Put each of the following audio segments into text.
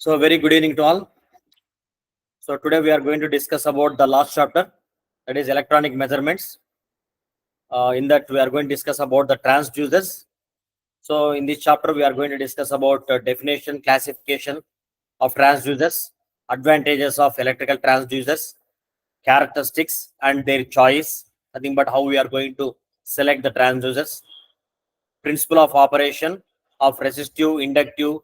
So very good evening to all. So today we are going to discuss about the last chapter, that is electronic measurements. In that we are going to discuss about the transducers. So in this chapter we are going to discuss about definition, classification of transducers, advantages of electrical transducers, characteristics and their choice. Nothing but how we are going to select the transducers, principle of operation of resistive, inductive,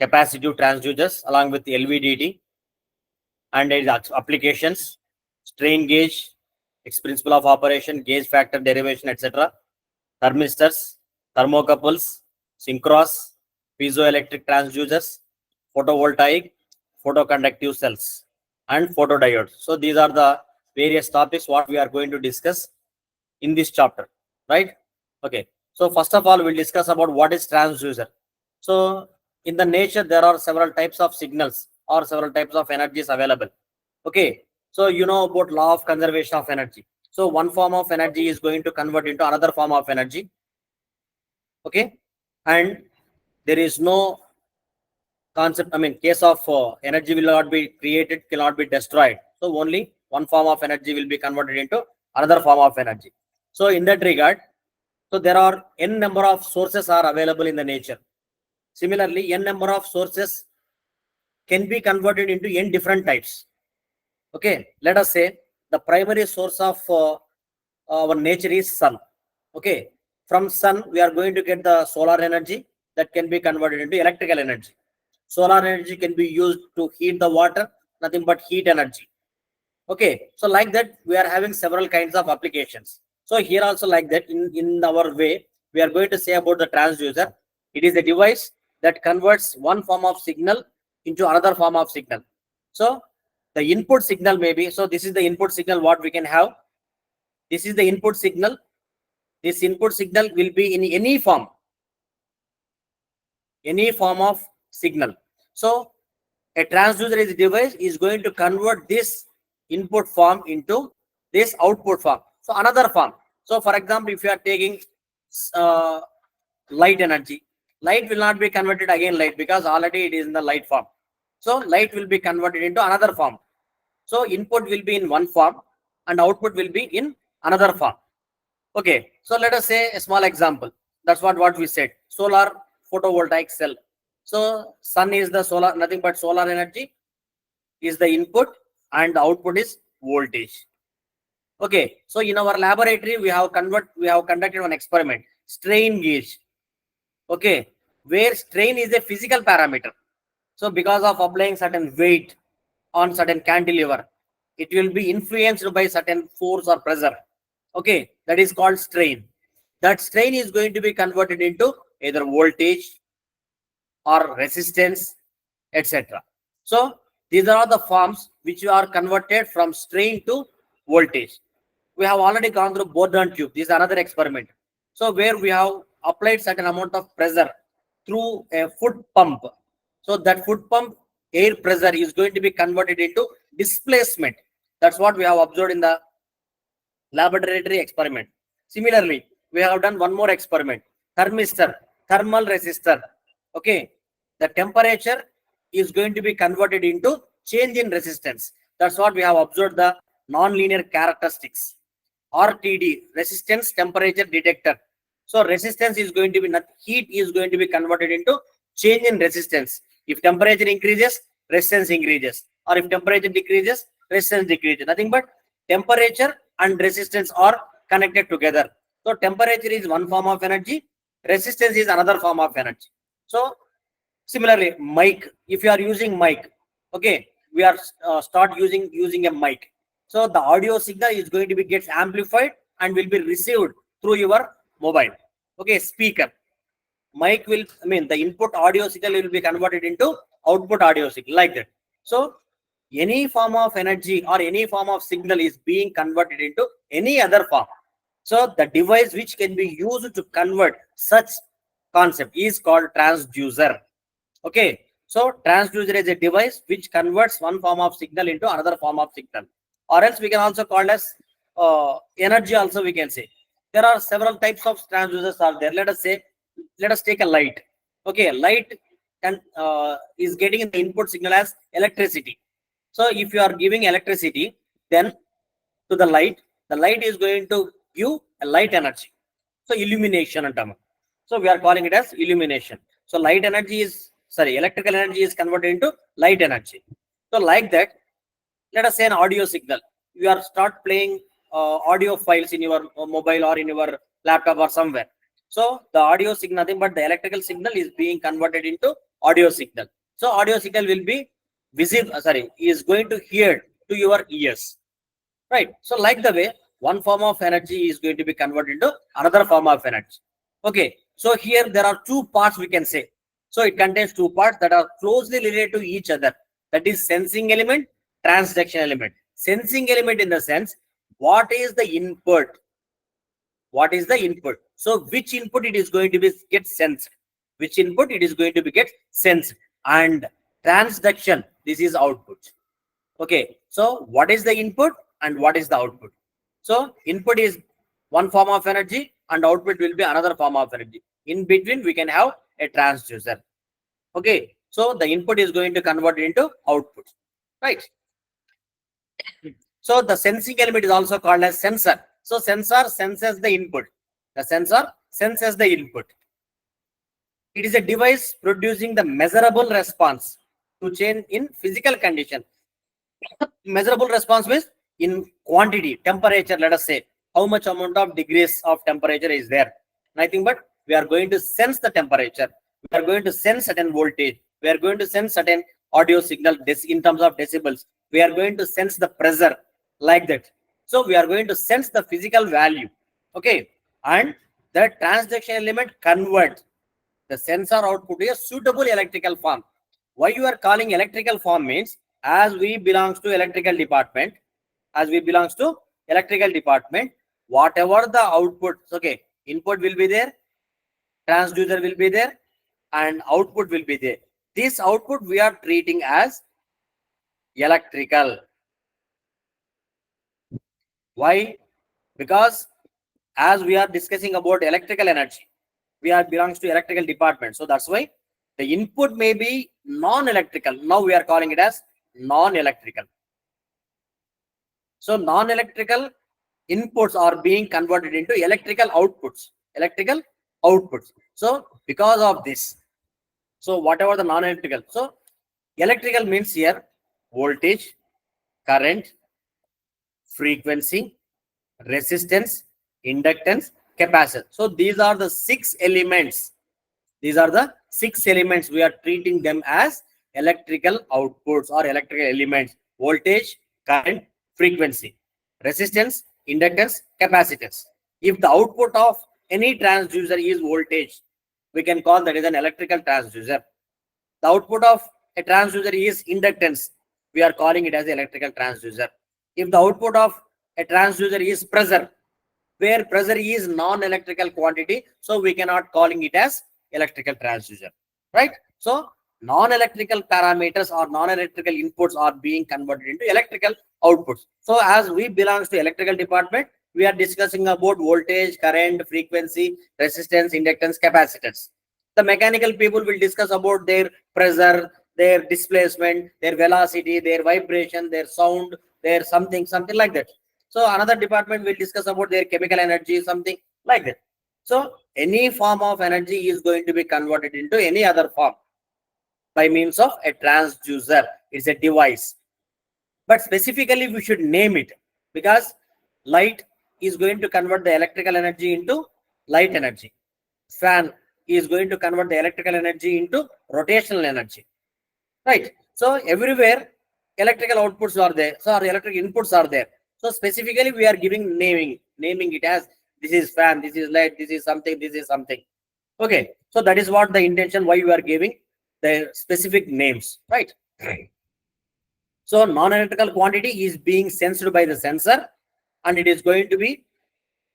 capacitive transducers along with LVDT and its applications, strain gauge, its principle of operation, gauge factor derivation, etc., thermistors, thermocouples, synchros, piezoelectric transducers, photovoltaic, photoconductive cells, and photodiodes. So these are the various topics what we are going to discuss in this chapter, right? Okay. So first of all, we'll discuss about what is transducer. So in the nature, there are several types of signals or several types of energies available. Okay. So you know about law of conservation of energy. So one form of energy is going to convert into another form of energy. Okay. And there is no concept, case of energy will not be created, cannot be destroyed. So only one form of energy will be converted into another form of energy. So in that regard, so there are n number of sources are available in the nature. Similarly, n number of sources can be converted into n different types. Okay, let us say the primary source of our nature is sun. Okay, from sun we are going to get the solar energy that can be converted into electrical energy. Solar energy can be used to heat the water, nothing but heat energy. Okay, so like that we are having several kinds of applications. So here also like that in our way, we are going to say about the transducer. It is a device that converts one form of signal into another form of signal. So the input signal may be, so this is the input signal what we can have. This is the input signal. This input signal will be in any form of signal. So a transducer is a device is going to convert this input form into this output form. So another form. So for example, if you are taking light energy, light will not be converted again light because already it is in the light form. So light will be converted into another form. So input will be in one form and output will be in another form. Okay, so let us say a small example. That's what we said. Solar photovoltaic cell. So sun is the solar, nothing but solar energy is the input and the output is voltage. Okay, so in our laboratory we have conducted one experiment, strain gauge. Okay, where strain is a physical parameter. So because of applying certain weight on certain cantilever, it will be influenced by certain force or pressure. Okay, that is called strain. That strain is going to be converted into either voltage or resistance, etc. So these are the forms which are converted from strain to voltage. We have already gone through Bourdon tube. This is another experiment. So where we have applied certain amount of pressure through a foot pump. So that foot pump air pressure is going to be converted into displacement. That's what we have observed in the laboratory experiment. Similarly, we have done one more experiment, thermistor, thermal resistor. Okay, the temperature is going to be converted into change in resistance. That's what we have observed, the non-linear characteristics. RTD, resistance temperature detector. So resistance is going to be, heat is going to be converted into change in resistance. If temperature increases, resistance increases, or if temperature decreases, resistance decreases. Nothing but temperature and resistance are connected together. So temperature is one form of energy, resistance is another form of energy. So similarly, mic, if you are using mic, okay, we are start using a mic. So the audio signal is going to be gets amplified and will be received through your mobile. Okay, speaker. Mic will, the input audio signal will be converted into output audio signal, like that. So any form of energy or any form of signal is being converted into any other form. So the device which can be used to convert such concept is called transducer. Okay, so transducer is a device which converts one form of signal into another form of signal, or else we can also call as energy also we can say. There are several types of transducers are there. Let us take a light. Okay, light and is getting the input signal as electricity. So if you are giving electricity, then to the light is going to give a light energy. So illumination antam. So we are calling it as illumination. So light energy is, sorry, electrical energy is converted into light energy. So like that, let us say an audio signal. You are start playing audio files in your mobile or in your laptop or somewhere. So the audio signal, nothing but the electrical signal is being converted into audio signal. So audio signal will be visible, is going to hear to your ears. Right. So like the way one form of energy is going to be converted into another form of energy. Okay. So here there are two parts we can say. So it contains two parts that are closely related to each other. That is sensing element, transduction element. Sensing element in the sense, what is the input? What is the input? So which input it is going to be get sensed? Which input it is going to be get sensed? And transduction, this is output. Okay, so what is the input and what is the output? So input is one form of energy and output will be another form of energy. In between, we can have a transducer. Okay, so the input is going to convert into output, right? So the sensing element is also called as sensor. So sensor senses the input. The sensor senses the input. It is a device producing the measurable response to change in physical condition. Measurable response means in quantity, temperature, let us say, how much amount of degrees of temperature is there. Nothing but we are going to sense the temperature. We are going to sense certain voltage. We are going to sense certain audio signal in terms of decibels. We are going to sense the pressure like that. So we are going to sense the physical value. Okay. And the transduction element convert the sensor output to a suitable electrical form. Why you are calling electrical form means, as we belongs to electrical department, whatever the output, okay, input will be there, transducer will be there, and output will be there. This output we are treating as electrical. Why? Because as we are discussing about electrical energy, we are belongs to electrical department. So that's why the input may be non-electrical. Now we are calling it as non-electrical. So non-electrical inputs are being converted into electrical outputs. Electrical outputs. So because of this, so whatever the non-electrical, so electrical means here voltage, current, frequency, resistance, inductance, capacitance. So these are the 6 elements. These are the 6 elements. We are treating them as electrical outputs or electrical elements. Voltage, current, frequency, resistance, inductance, capacitance. If the output of any transducer is voltage, we can call that as an electrical transducer. The output of a transducer is inductance. We are calling it as electrical transducer. If the output of a transducer is pressure, where pressure is non-electrical quantity, so we cannot calling it as electrical transducer, right? So non-electrical parameters or non-electrical inputs are being converted into electrical outputs. So as we belongs to electrical department, we are discussing about voltage, current, frequency, resistance, inductance, capacitance. The mechanical people will discuss about their pressure, their displacement, their velocity, their vibration, their sound, their something like that. So another department will discuss about their chemical energy, something like that. So any form of energy is going to be converted into any other form by means of a transducer. It's a device. But specifically we should name it, because light is going to convert the electrical energy into light energy. Fan is going to convert the electrical energy into rotational energy. Right. So everywhere electrical outputs are there. So our electric inputs are there. So specifically we are giving naming it as this is fan, this is light, this is something, this is something. Okay. So that is what the intention why we are giving the specific names, right? So non-electrical quantity is being sensed by the sensor, and it is going to be,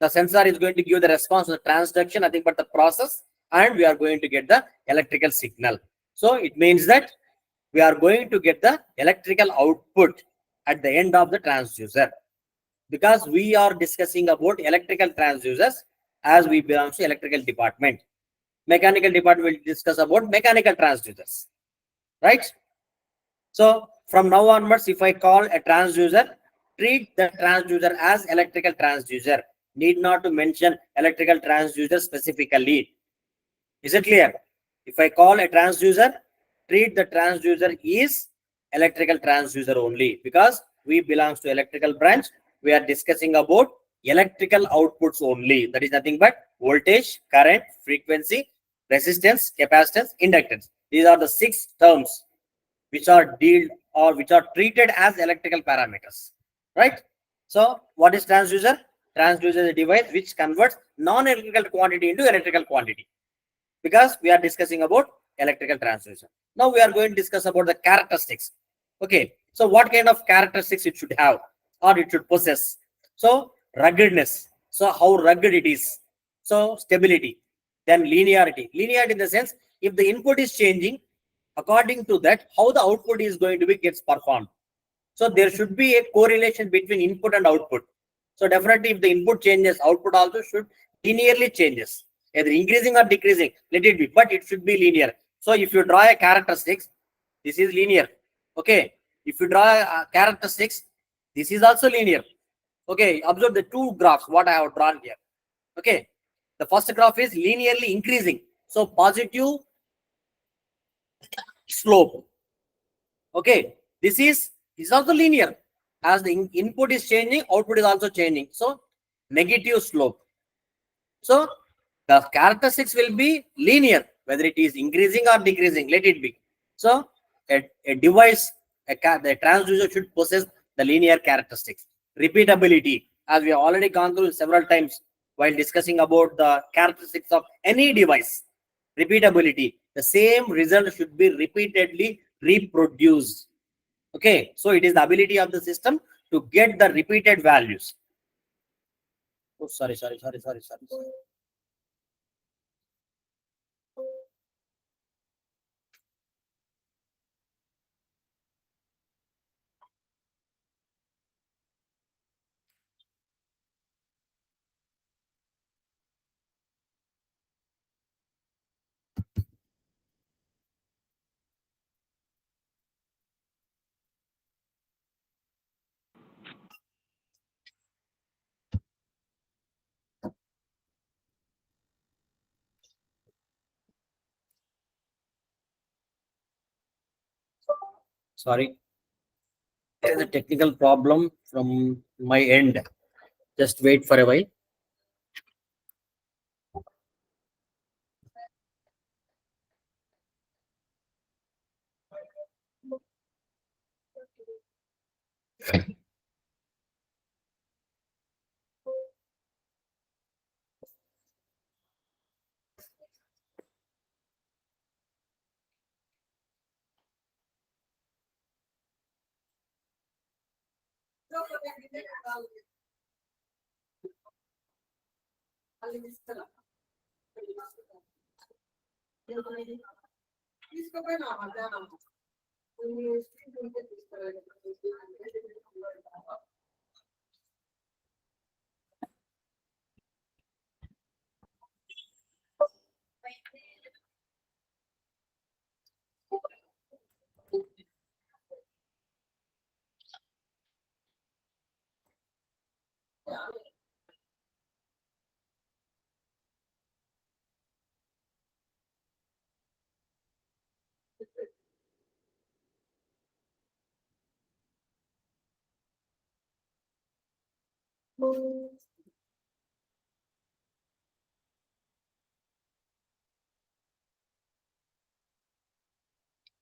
the sensor is going to give the response to the transduction, nothing but the process, and we are going to get the electrical signal. So it means that we are going to get the electrical output at the end of the transducer, because we are discussing about electrical transducers as we belong to electrical department. Mechanical department will discuss about mechanical transducers, right? So from now onwards, if I call a transducer, treat the transducer as electrical transducer. Need not to mention electrical transducer specifically. Is it clear? If I call a transducer, treat the transducer is electrical transducer only, because we belongs to electrical branch. We are discussing about electrical outputs only. That is nothing but voltage, current, frequency, resistance, capacitance, inductance. These are the 6 terms which are dealt or which are treated as electrical parameters, right? So what is transducer? Transducer is a device which converts non-electrical quantity into electrical quantity, because we are discussing about electrical transducer. Now we are going to discuss about the characteristics. Okay, so what kind of characteristics it should have or it should possess? So ruggedness, so how rugged it is. So stability, then linearity. Linearity in the sense, if the input is changing, according to that, how the output is going to be gets performed. So there should be a correlation between input and output. So definitely if the input changes, output also should linearly changes, either increasing or decreasing, let it be, but it should be linear. So if you draw a characteristics, this is linear. Okay. If you draw a characteristics, this is also linear. Okay. Observe the 2 graphs, what I have drawn here. Okay. The first graph is linearly increasing. So positive slope. Okay, this is also linear. As the input is changing, output is also changing. So negative slope. So the characteristics will be linear, whether it is increasing or decreasing, let it be. So a device, the transducer should possess the linear characteristics. Repeatability, as we have already gone through several times while discussing about the characteristics of any device. Repeatability, the same result should be repeatedly reproduced. Okay, so it is the ability of the system to get the repeated values. Oh, sorry. Sorry, there is a technical problem from my end. Just wait for a while.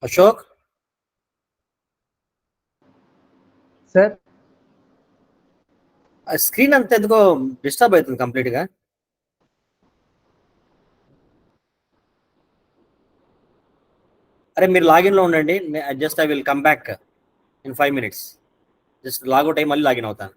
Ashok, Sir, ఆ screen అంతా ఎందుకో disturb అవుతుంది complete గా. అరే మీరు login లో ఉండండి, just I will come back in 5 minutes. Just logout అయ్యి మళ్ళీ లాగిన్ అవుతాను.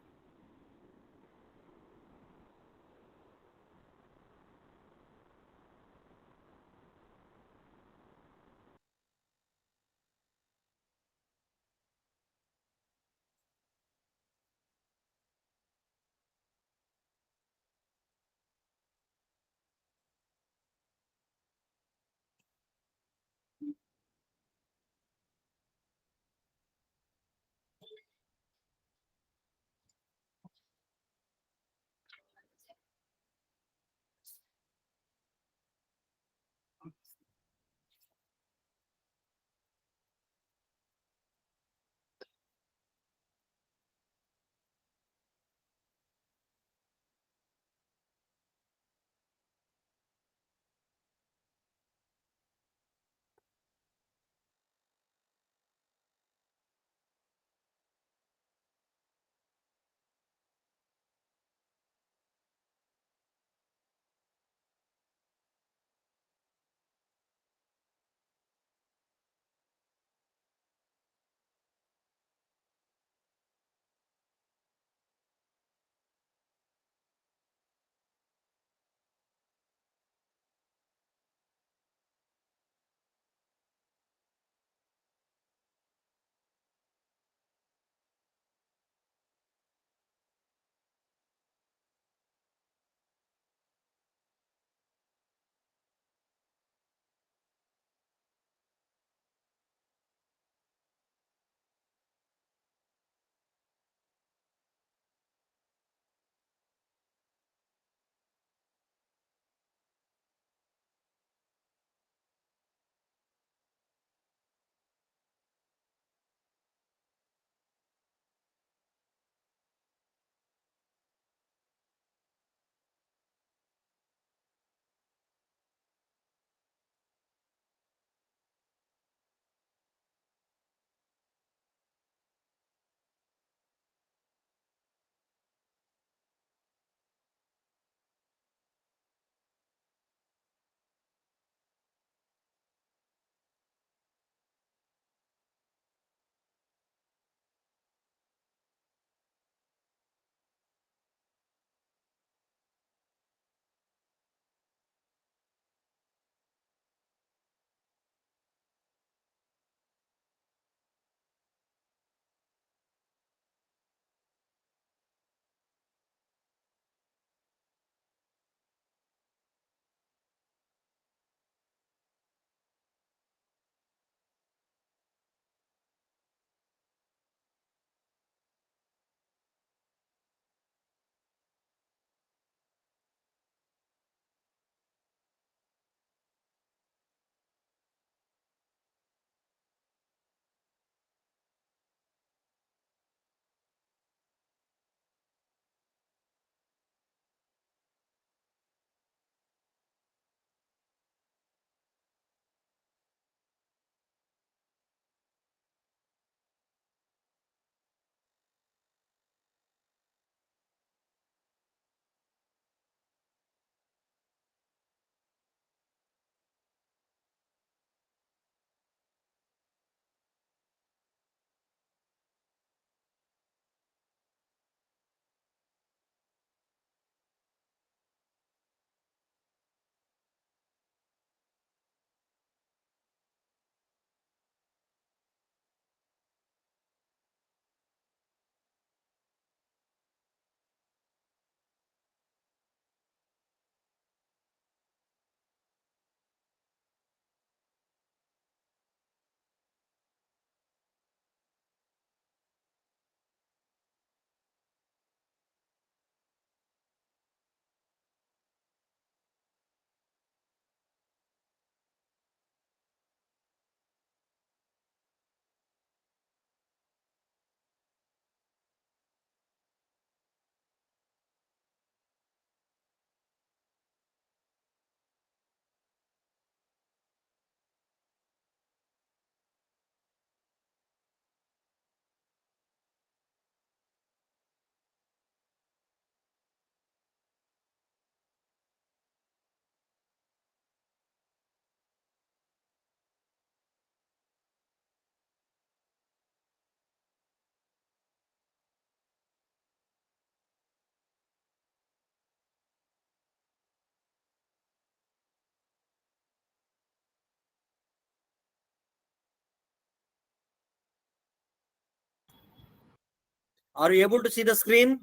Are you able to see the screen?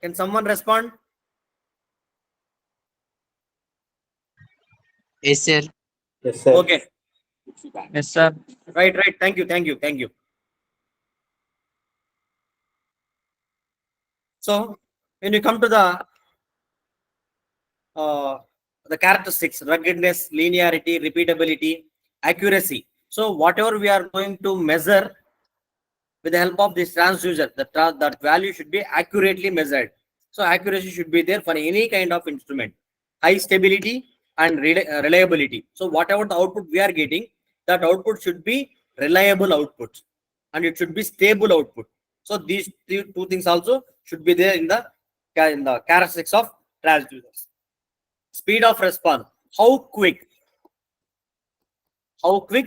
Can someone respond? Yes, sir. Yes, sir. Okay. Yes, sir. Right. Thank you. So when you come to the characteristics, ruggedness, linearity, repeatability, accuracy. So whatever we are going to measure with the help of this transducer, that value should be accurately measured. So accuracy should be there for any kind of instrument. High stability and reliability. So whatever the output we are getting, that output should be reliable output and it should be stable output. So these two things also should be there in the characteristics of transducers. Speed of response, how quick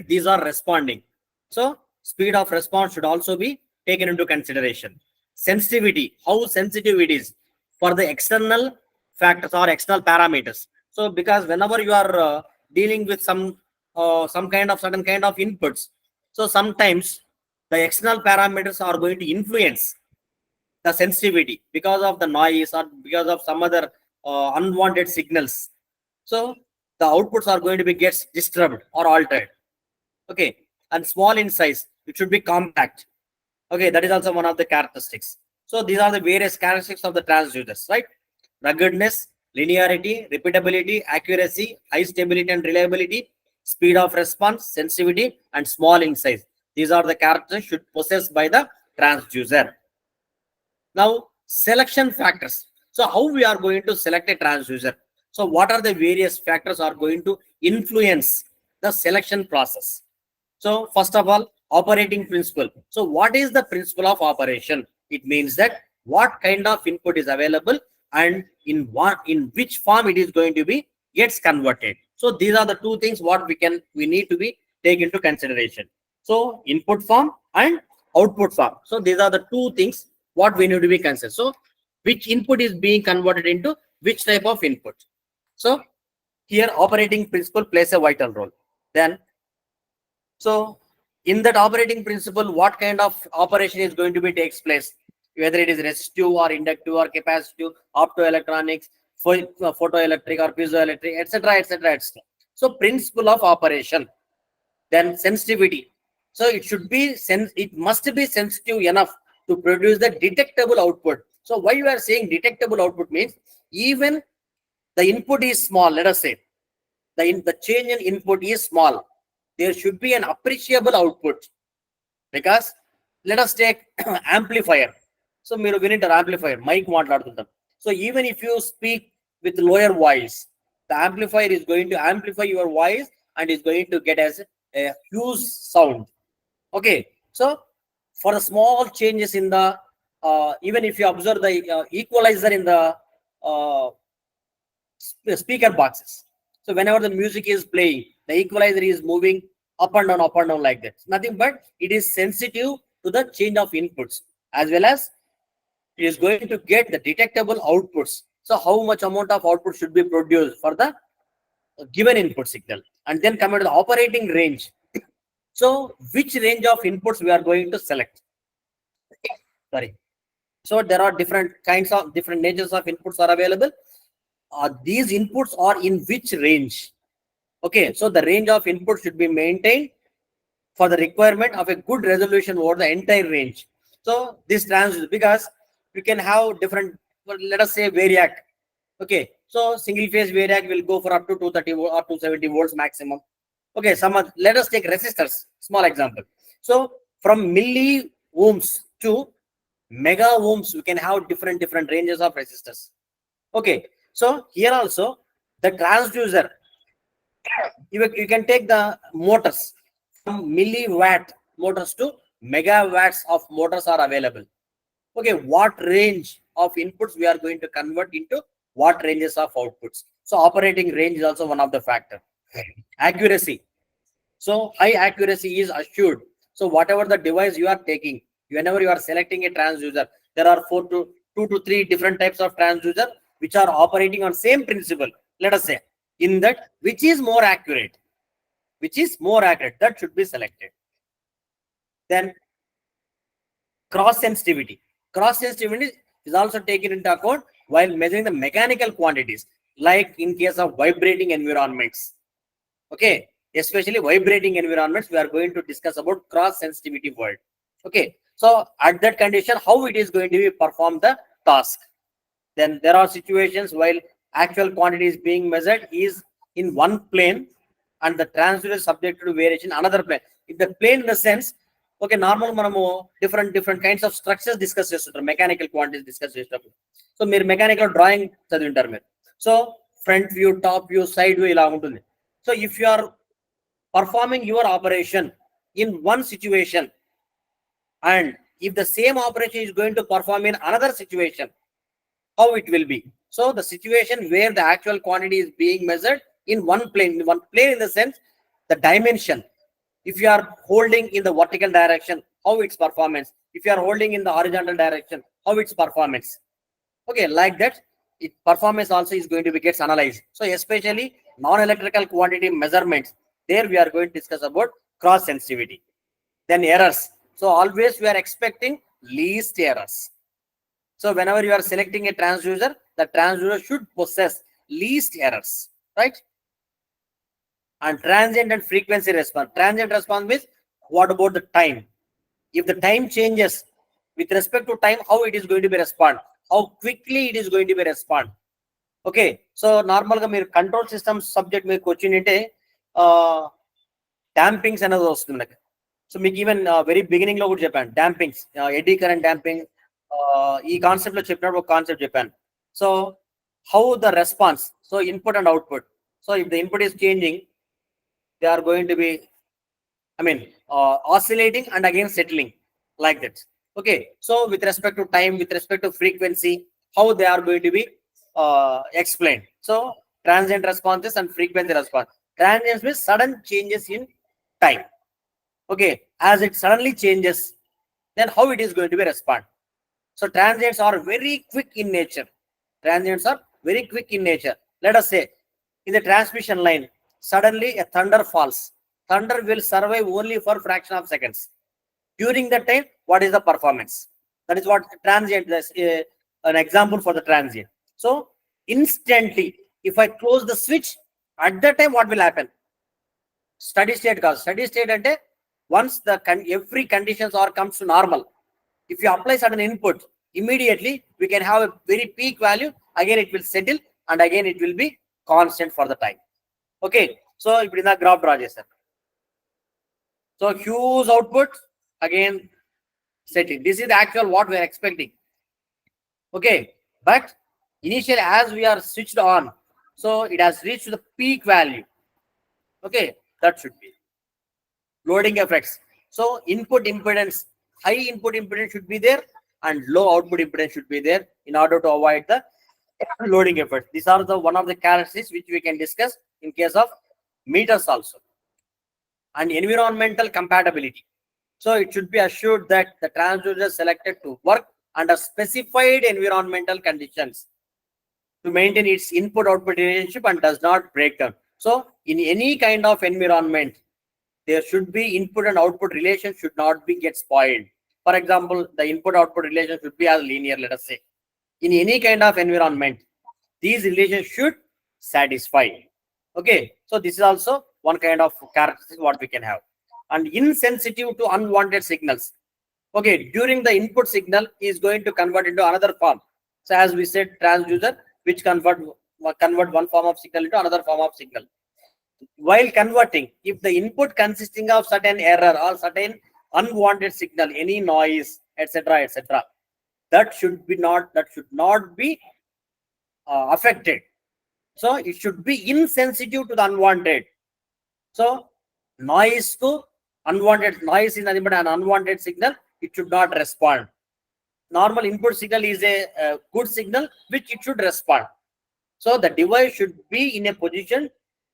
these are responding. So speed of response should also be taken into consideration. Sensitivity, how sensitive it is for the external factors or external parameters. So because whenever you are dealing with some certain kind of inputs, so sometimes the external parameters are going to influence the sensitivity because of the noise or because of some other unwanted signals. So the outputs are going to be gets disturbed or altered. Okay, and small in size, it should be compact. Okay, that is also one of the characteristics. So these are the various characteristics of the transducers, right? Ruggedness, linearity, repeatability, accuracy, high stability and reliability, speed of response, sensitivity, and small in size. These are the characteristics should possessed by the transducer. Now, selection factors. So how we are going to select a transducer? So what are the various factors are going to influence the selection process? So first of all, operating principle. So what is the principle of operation? It means that what kind of input is available and in which form it is going to be gets converted. So these are the two things what we need to be take into consideration. So input form and output form. So these are the two things what we need to be considered. So which input is being converted into which type of input. So here operating principle plays a vital role. Then so in that operating principle, what kind of operation is going to be takes place? Whether it is resistive or inductive or capacitive, optoelectronics, photoelectric or piezoelectric, etc., etc., etc. So principle of operation. Then sensitivity. So it must be sensitive enough to produce the detectable output. So why you are saying detectable output means even the input is small. Let us say the change in input is small, there should be an appreciable output. Because let us take amplifier. So మీరు వినింటారు amplifier mic మాట్లాడుతుంటాం. So even if you speak with lower voice, the amplifier is going to amplify your voice and is going to get as a huge sound. Okay, so for the small changes in the even if you observe the equalizer in the uh, speaker boxes. So whenever the music is playing, the equalizer is moving up and down like that. Nothing but it is sensitive to the change of inputs as well as it is going to get the detectable outputs. So how much amount of output should be produced for the given input signal, and then come to the operating range. So which range of inputs we are going to select? Sorry. So there are different natures of inputs are available. These inputs are in which range? Okay, so the range of input should be maintained for the requirement of a good resolution over the entire range. So this because we can have different, well, let us say variac. Okay, so single phase variac will go for up to 230 or 270 volts maximum. Okay, let us take resistors, small example. So from milli ohms to mega ohms, we can have different ranges of resistors. Okay, so here also the transducer, you can take the motors from milliwatt motors to megawatts of motors are available. Okay, what range of inputs we are going to convert into what ranges of outputs? So operating range is also one of the factor. Accuracy. So high accuracy is assured. So whatever the device you are taking, whenever you are selecting a transducer, there are 2 to 3 different types of transducer which are operating on same principle. Let us say in that which is more accurate, that should be selected. Then cross sensitivity. Cross sensitivity is also taken into account while measuring the mechanical quantities, like in case of vibrating environments. Okay, especially vibrating environments, we are going to discuss about cross sensitivity word. Okay, so at that condition, how it is going to be perform the task. Then there are situations while actual quantity is being measured is in one plane and the transducer is subject to variation in another plane. If the plane in the sense, okay, normal మనము different kinds of structures discuss చేస్తుంటారు, mechanical quantities discuss చేసేటప్పుడు. So మీరు mechanical drawing చదివింటారు మీరు. So front view, top view, side view ఇలా ఉంటుంది. So if you are performing your operation in one situation and if the same operation is going to perform in another situation, how it will be. So the situation where the actual quantity is being measured in one plane in the sense the dimension. If you are holding in the vertical direction, how its performance. If you are holding in the horizontal direction, how its performance. Okay, like that, it performance also is going to be gets analyzed. So especially non-electrical quantity measurements, there we are going to discuss about cross sensitivity. Then errors. So always we are expecting least errors. So whenever you are selecting a transducer, the transducer should possess least errors, right? And transient and frequency response. Transient response means what about the time? If the time changes with respect to time, how it is going to be respond? How quickly it is going to be respond? Okay, so normal ga meer control system subject మీకు వచ్చిందంటే డాంపింగ్స్ అనేది వస్తుంది నాకు. So మీకు even very beginning లో కూడా చెప్పాను dampings, eddy current damping, ఈ కాన్సెప్ట్ లో చెప్పినప్పుడు ఒక కాన్సెప్ట్ చెప్పాను. So how the response, so input and output. So if the input is changing, they are going to be oscillating and again settling like that. Okay, so with respect to time, with respect to frequency, how they are going to be explained. So transient responses and frequency response. Transient means sudden changes in time. Okay, as it suddenly changes, then how it is going to be respond. So transients are very quick in nature. Transients are very quick in nature. Let us say in the transmission line, suddenly a thunder falls. Thunder will survive only for fraction of seconds. During that time, what is the performance? That is what transient is, an example for the transient. So instantly, if I close the switch, at that time what will happen? Steady state cause. Steady state ante once the every conditions are comes to normal. If you apply certain input, immediately we can have a very peak value. Again it will settle and again it will be constant for the time. Okay, so ఇప్పుడు ఇందా graph draw చేశారు. So huge output, again setting. This is the actual what we are expecting. Okay, but initially as we are switched on, so it has reached the peak value. Okay, that should be loading effects. So input impedance, high input impedance should be there and low output impedance should be there in order to avoid the loading effects. These are the one of the characteristics which we can discuss in case of meters also. And environmental compatibility. So it should be assured that the transducer is selected to work under specified environmental conditions to maintain its input-output relationship and does not break down. So in any kind of environment, there should be input and output relation should not be get spoiled. For example, the input-output relation should be as linear, let us say. In any kind of environment, these relations should satisfy. Okay, so this is also one kind of characteristic what we can have. And insensitive to unwanted signals. Okay, during the input signal is going to convert into another form. So as we said, transducer which convert one form of signal into another form of signal. While converting, if the input consisting of certain error or certain unwanted signal, any noise, etc., that should not be affected. So it should be insensitive to the unwanted. So noise to unwanted, noise is nothing but an unwanted signal, it should not respond. Normal input signal is a good signal which it should respond. So the device should be in a position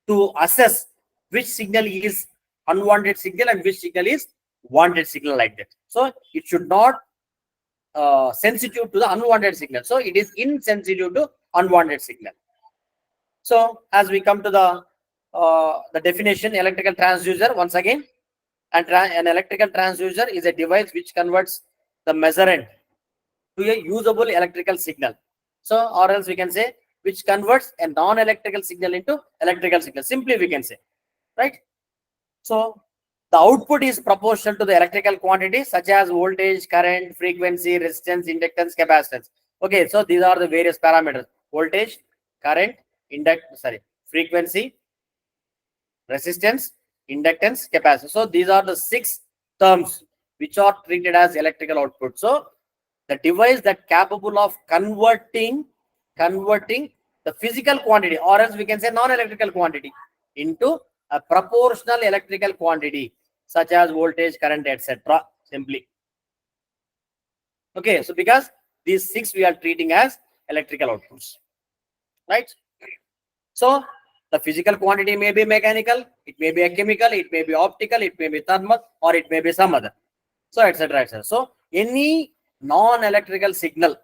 to assess which signal is unwanted signal and which signal is wanted signal, like that. So it should not sensitive to the unwanted signal. So it is insensitive to unwanted signal. So as we come to the definition, electrical transducer, once again, And an electrical transducer is a device which converts the measurand to a usable electrical signal. So, or else we can say which converts a non-electrical signal into electrical signal. Simply we can say, right? So, the output is proportional to the electrical quantity such as voltage, current, frequency, resistance, inductance, capacitance. Okay, so these are the various parameters: voltage, current, frequency, resistance, inductance, capacitance. So these are the 6 terms which are treated as electrical output. So the device that capable of converting the physical quantity, or else we can say non-electrical quantity, into a proportional electrical quantity such as voltage, current, etc. Simply. Okay, so because these 6 we are treating as electrical outputs, right? So the physical quantity may be mechanical, it may be a chemical, it may be optical, it may be thermal, or it may be some other. So etc. etc. So any non-electrical signal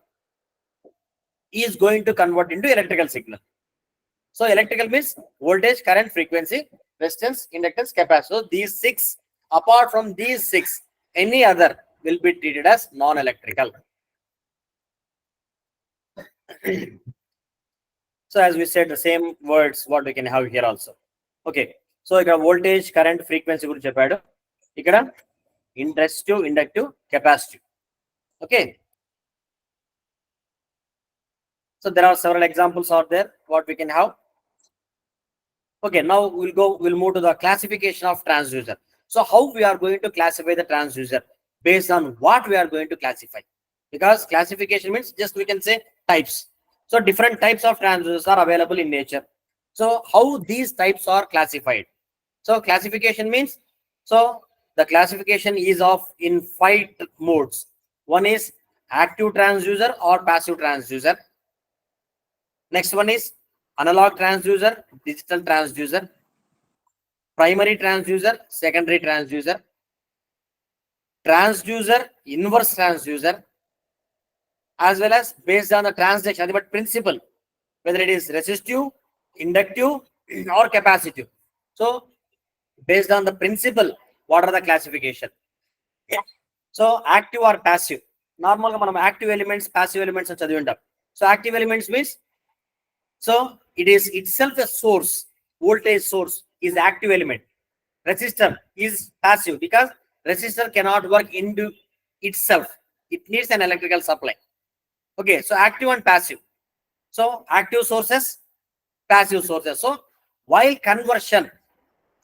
is going to convert into electrical signal. So electrical means voltage, current, frequency, resistance, inductance, capacitance. So these 6, apart from these 6, any other will be treated as non-electrical. So as we said, the same words what we can have here also. Okay. So ఇక్కడ voltage, current, frequency గురించి చెప్పాడు. ఇక్కడ resistive, inductive, capacitive. Okay. So there are several examples out there what we can have. Okay, now we'll move to the classification of transducer. So how we are going to classify the transducer? Based on what we are going to classify? Because classification means just we can say types. So different types of transducers are available in nature. So how these types are classified? So classification means, so the classification is of in 5 modes. One is active transducer or passive transducer. Next one is analog transducer, digital transducer, primary transducer, secondary transducer, transducer, inverse transducer, as well as based on the transaction but principle, whether it is resistive, inductive, or capacitive. So based on the principle, what are the classification? So active or passive. Normally మనం active elements, passive elements అని చదివి ఉంటాం. So active elements means, so it is itself a source, voltage source is active element. Resistor is passive because resistor cannot work into itself, it needs an electrical supply. Okay, so active and passive. So active sources, passive sources. So while conversion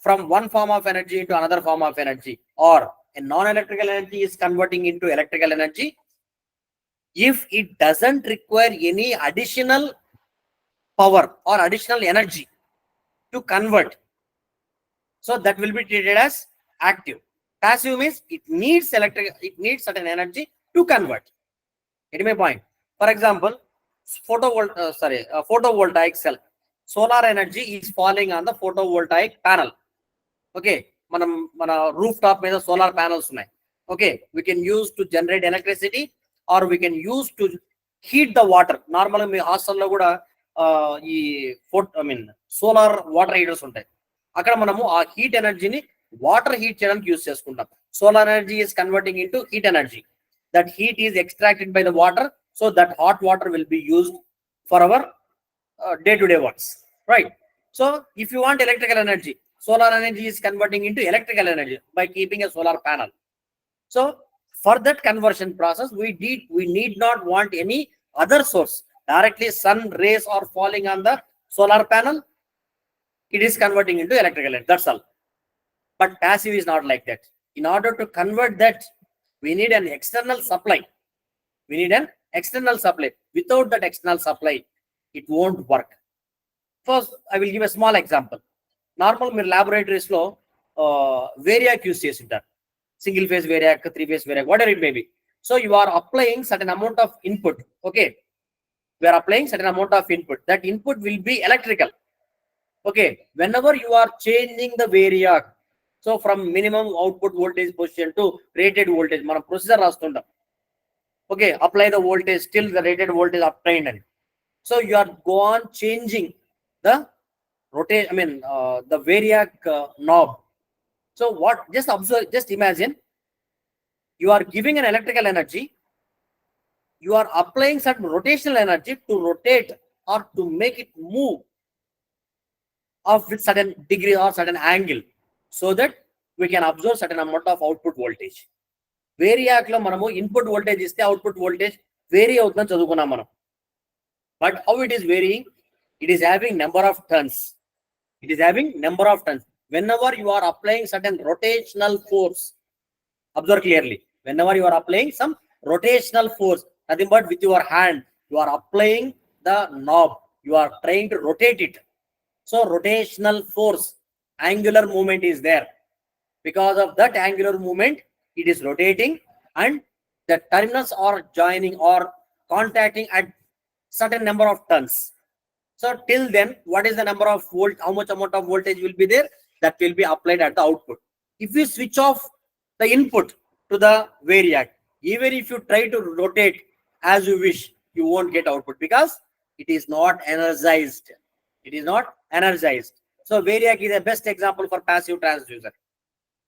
from one form of energy into another form of energy, or a non-electrical energy is converting into electrical energy, if it doesn't require any additional power or additional energy to convert, so that will be treated as active. Passive means it needs certain energy to convert. Get my point? For example, photovoltaic cell. Solar energy is falling on the photovoltaic panel. Okay, mana rooftop మీద solar panels ఉన్నాయి. Okay, we can use to generate electricity, or we can use to heat the water. Normally మీ హాస్టల్లో కూడా ఈ solar water heaters ఉంటాయి. అక్కడ మనము ఆ heat ఎనర్జీని వాటర్ హీట్ చేయడానికి యూజ్ చేసుకుంటాం. Solar energy is converting into heat energy. That heat is extracted by the water, so that hot water will be used for our day-to-day works, right? So if you want electrical energy, solar energy is converting into electrical energy by keeping a solar panel. So for that conversion process, we need not want any other source. Directly sun rays are falling on the solar panel, it is converting into electrical energy, that's all. But passive is not like that. In order to convert that, we need an external supply. Without that external supply, it won't work. First, I will give a small example. Normal మీరు laboratories లో variac use చేసి ఉంటారు. Single phase variac, 3 phase variac, whatever it may be. So you are applying certain amount of input. Okay, we are applying certain amount of input. That input will be electrical. Okay, whenever you are changing the variac, so from minimum output voltage position to rated voltage, మనం procedure రాస్తుంటాం. Okay, apply the voltage till the rated voltage obtained. And so you are go on changing the the variac knob. So what, just observe, just imagine, you are giving an electrical energy, you are applying certain rotational energy to rotate or to make it move of with certain degree or certain angle, so that we can observe certain amount of output voltage. Variac లో మనము input voltage ఇస్తే output voltage vary అవుతుందని చదువుకున్నాం మనం. But how it is varying? It is having number of turns. It is having number of turns. Whenever you are applying certain rotational force, observe clearly. Whenever you are applying some rotational force, nothing but with your hand, you are applying the knob. You are trying to rotate it. So rotational force, angular movement is there. Because of that angular movement, it is rotating, and the terminals are joining or contacting at certain number of turns. So till then, what is the number of volt, how much amount of voltage will be there? That will be applied at the output. If you switch off the input to the variac, even if you try to rotate as you wish, you won't get output because it is not energized. It is not energized. So variac is the best example for passive transducer.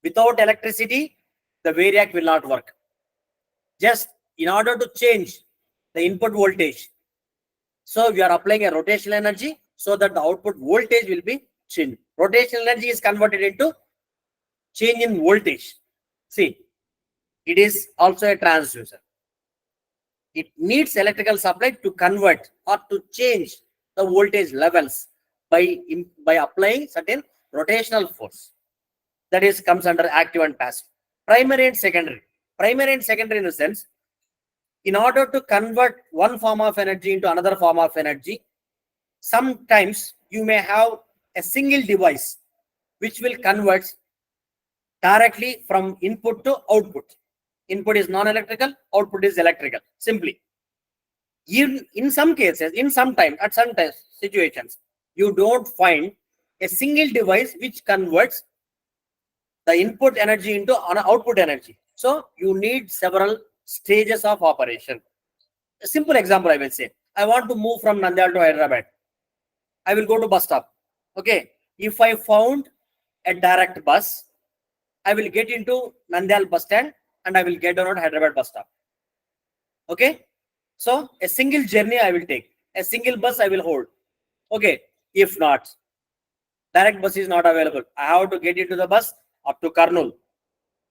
Without electricity, the variac will not work. Just in order to change the input voltage, so we are applying a rotational energy so that the output voltage will be changed. Rotational energy is converted into change in voltage. See, it is also a transducer. It needs electrical supply to convert or to change the voltage levels by applying certain rotational force. That is comes under active and passive. Primary and secondary. Primary and secondary in the sense, in order to convert one form of energy into another form of energy, sometimes you may have a single device which will convert directly from input to output. Input is non-electrical, output is electrical. Simply. In some cases, in some time, at some times, situations, you don't find a single device which converts the input energy into an output energy. So you need several stages of operation. A simple example I will say. I want to move from Nandyal to Hyderabad. I will go to bus stop. Okay. If I found a direct bus, I will get into Nandyal bus stand and I will get down at Hyderabad bus stop. Okay. So a single journey I will take. A single bus I will hold. Okay. If not, direct bus is not available. I have to get into the bus up to Kurnool.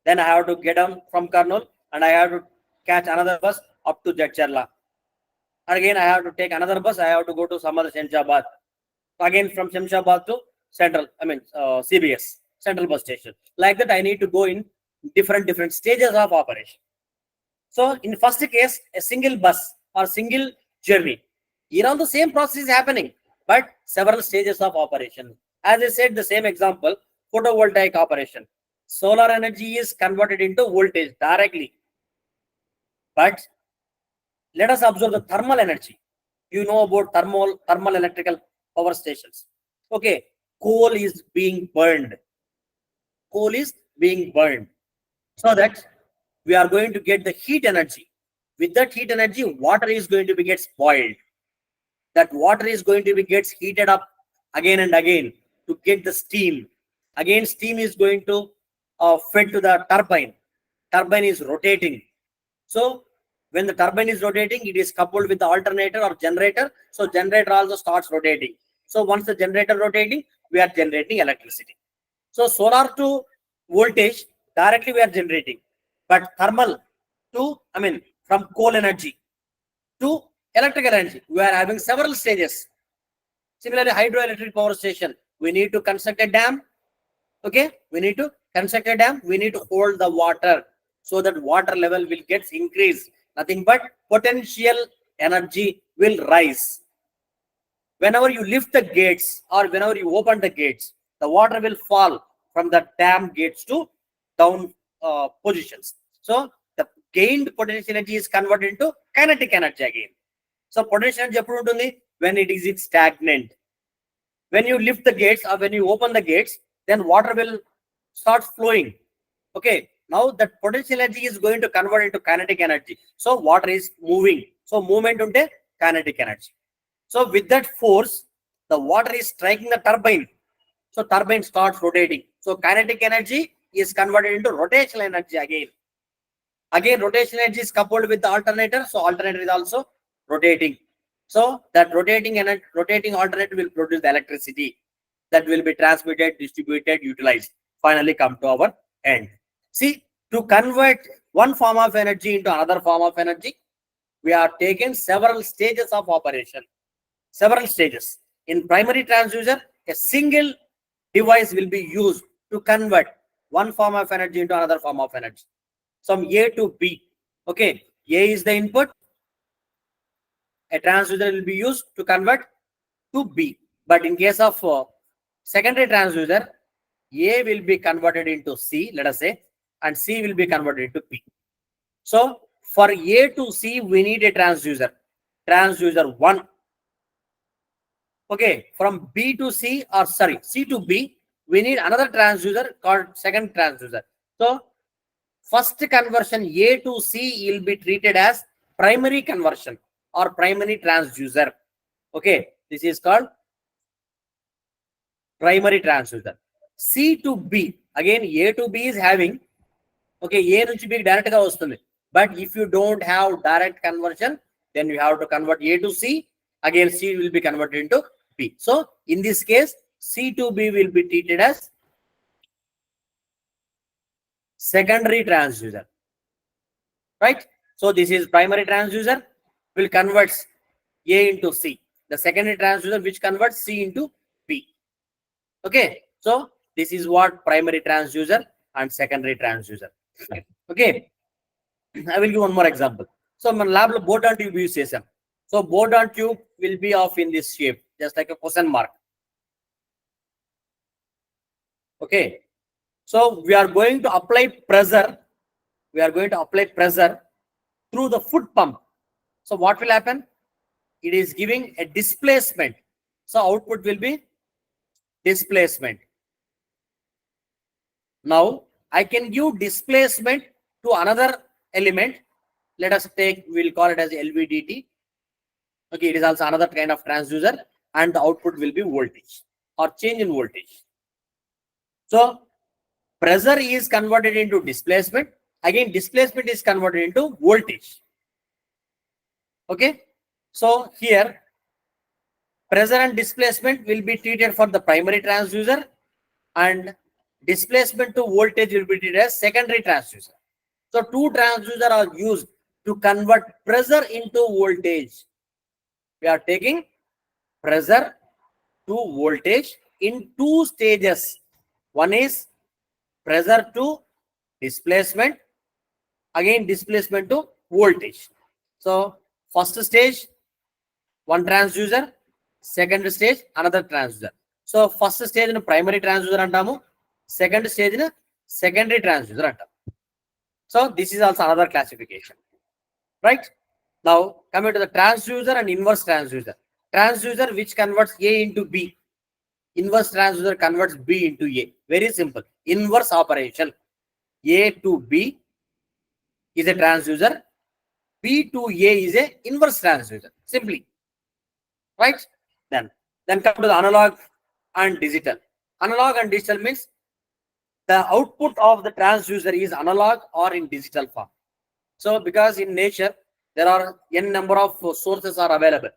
Then I have to get down from Kurnool and I have to catch another bus up to Jadcherla. Again, I have to take another bus. I have to go to some other Shamshabad. Again, from Shamshabad to Central, CBS, Central Bus Station. Like that, I need to go in different stages of operation. So, in first case, a single bus or single journey. Here the same process is happening, but several stages of operation. As I said, the same example, photovoltaic operation. Solar energy is converted into voltage directly. But let us observe the thermal energy. You know about thermal electrical power stations. Okay, coal is being burned. Coal is being burned so that we are going to get the heat energy. With that heat energy, water is going to be gets boiled. That water is going to be gets heated up again and again to get the steam. Again, steam is going to fed to the turbine. Turbine is rotating. So when the turbine is rotating, it is coupled with the alternator or generator. So generator also starts rotating. So once the generator rotating, we are generating electricity. So solar to voltage, directly we are generating. But thermal to, from coal energy to electrical energy, we are having several stages. Similarly, hydroelectric power station, we need to construct a dam. Okay, we need to construct a dam. We need to hold the water so that water level will get increased. Nothing but potential energy will rise. Whenever you lift the gates or whenever you open the gates, the water will fall from the dam gates to down positions. So the gained potential energy is converted into kinetic energy again. So potential energy ఎప్పుడు ఉంటుంది? When it is stagnant. When you lift the gates or when you open the gates, then water will start flowing. Okay, now that potential energy is going to convert into kinetic energy. So water is moving. So movement unte kinetic energy. So with that force, the water is striking the turbine. So turbine starts rotating. So kinetic energy is converted into rotational energy again. Again, rotational energy is coupled with the alternator, so alternator is also rotating. So that rotating alternator will produce the electricity that will be transmitted, distributed, utilized. Finally, come to our end. See, to convert one form of energy into another form of energy, we are taking several stages of operation. Several stages. In primary transducer, a single device will be used to convert one form of energy into another form of energy. From A to B. Okay, A is the input. A transducer will be used to convert to B. But in case of secondary transducer, A will be converted into C, let us say, and C will be converted into P. So for A to C, we need a transducer. Transducer 1. Okay, from B to C, or sorry, C to B, we need another transducer called second transducer. So first conversion A to C will be treated as primary conversion or primary transducer. Okay, this is called primary transducer. C to B, again A to B is having, okay, A నుంచి B direct గా వస్తుంది. But if you don't have direct conversion, then you have to convert A to C. Again, C will be converted into B. So in this case, C to B will be treated as secondary transducer. Right? So this is primary transducer will convert A into C. The secondary transducer which converts C into B. Okay. So this is what primary transducer and secondary transducer. Okay. I will give one more example. So my lab lo boat tube use chesam. So boat tube will be of in this shape, just like a question mark. Okay. So we are going to apply pressure. We are going to apply pressure through the foot pump. So what will happen? It is giving a displacement. So output will be displacement. Now I can give displacement to another element. Let us take, we'll call it as LVDT. Okay, it is also another kind of transducer, and the output will be voltage or change in voltage. So pressure is converted into displacement. Again, displacement is converted into voltage. Okay, so here pressure and displacement will be treated for the primary transducer, and displacement to voltage will be treated as secondary transducer. So two transducers are used to convert pressure into voltage. We are taking pressure to voltage in two stages. One is pressure to displacement, again displacement to voltage. So first stage, one transducer, second stage, another transducer. So first stage in primary transducer antamu, second stage in secondary transducer antamu. So this is also another classification, right? Now coming to the transducer and inverse transducer. Transducer which converts A into B. Inverse transducer converts B into A. Very simple. Inverse operation. A to B is a transducer. B to A is a inverse transducer. Simply. Right? Then come to the analog and digital. Analog and digital means the output of the transducer is analog or in digital form. So because in nature, there are n number of sources are available.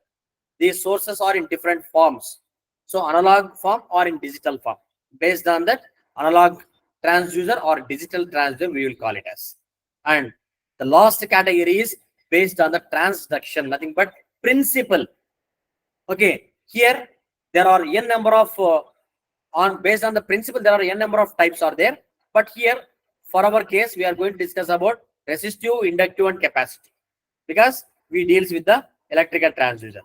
These sources are in different forms. So analog form or in digital form. Based on that, analog transducer or digital transducer, we will call it as. And the last category is based on the transduction, nothing but principle. Okay, here there are n number of based on the principle, there are n number of types are there. But here, for our case, we are going to discuss about resistive, inductive, and capacitive, because we deals with the electrical transducer.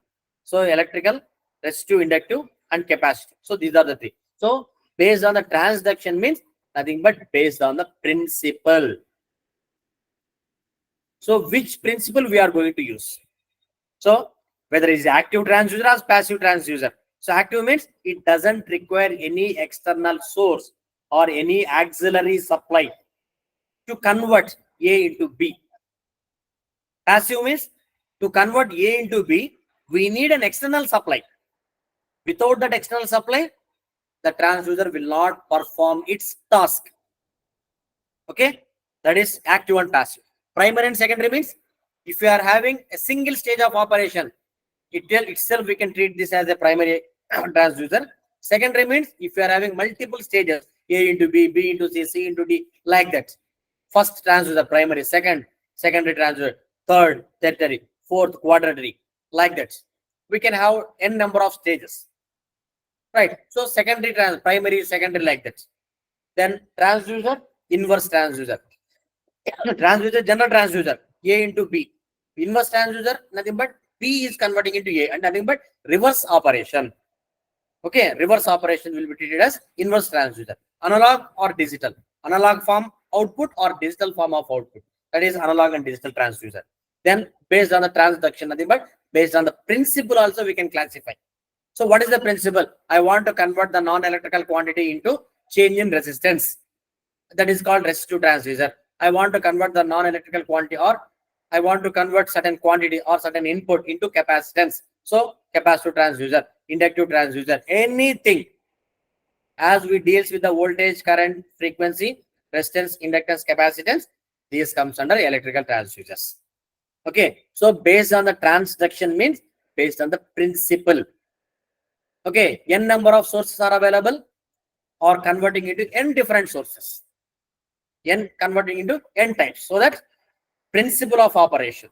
So electrical, resistive, inductive, and capacitive. So these are the three. So based on the transduction means nothing but based on the principle. So which principle we are going to use? So whether it is active transducer or passive transducer. So active means it doesn't require any external source or any auxiliary supply to convert A into B. Passive means to convert A into B, we need an external supply. Without that external supply, the transducer will not perform its task. Okay, that is active and passive. Primary and secondary means if you are having a single stage of operation, itself we can treat this as a primary transducer. Secondary means if you are having multiple stages, A into B, B into C, C into D, like that. First transducer, primary, secondary transducer, third, tertiary, fourth, quaternary, like that. We can have n number of stages, right? So secondary primary, secondary, like that. Then transducer, inverse transducer. Transducer, general transducer, A into B. Inverse transducer, nothing but B is converting into A and nothing but reverse operation. Okay, reverse operation will be treated as inverse transducer. Analog or digital. Analog form output or digital form of output. That is analog and digital transducer. Then based on the transduction, nothing but based on the principle also we can classify. So what is the principle? I want to convert the non-electrical quantity into change in resistance. That is called resistive transducer. I want to convert the non-electrical quantity, or I want to convert certain quantity or certain input into capacitance. So capacitive transducer, inductive transducer, anything as we deals with the voltage, current, frequency, resistance, inductance, capacitance, this comes under electrical transducers. Okay, so based on the transduction means based on the principle. Okay, n number of sources are available or converting into n different sources. N converting into n types. So that principle of operation.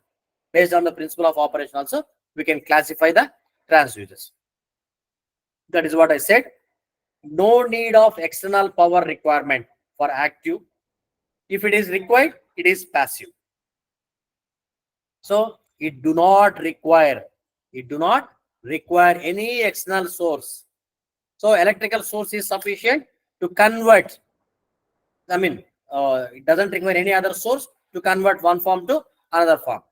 Based on the principle of operation also, we can classify the transducers. That is what I said. No need of external power requirement for active. If it is required, it is passive. So it do not require any external source. So electrical source is sufficient to convert. I mean, it doesn't require any other source to convert one form to another form.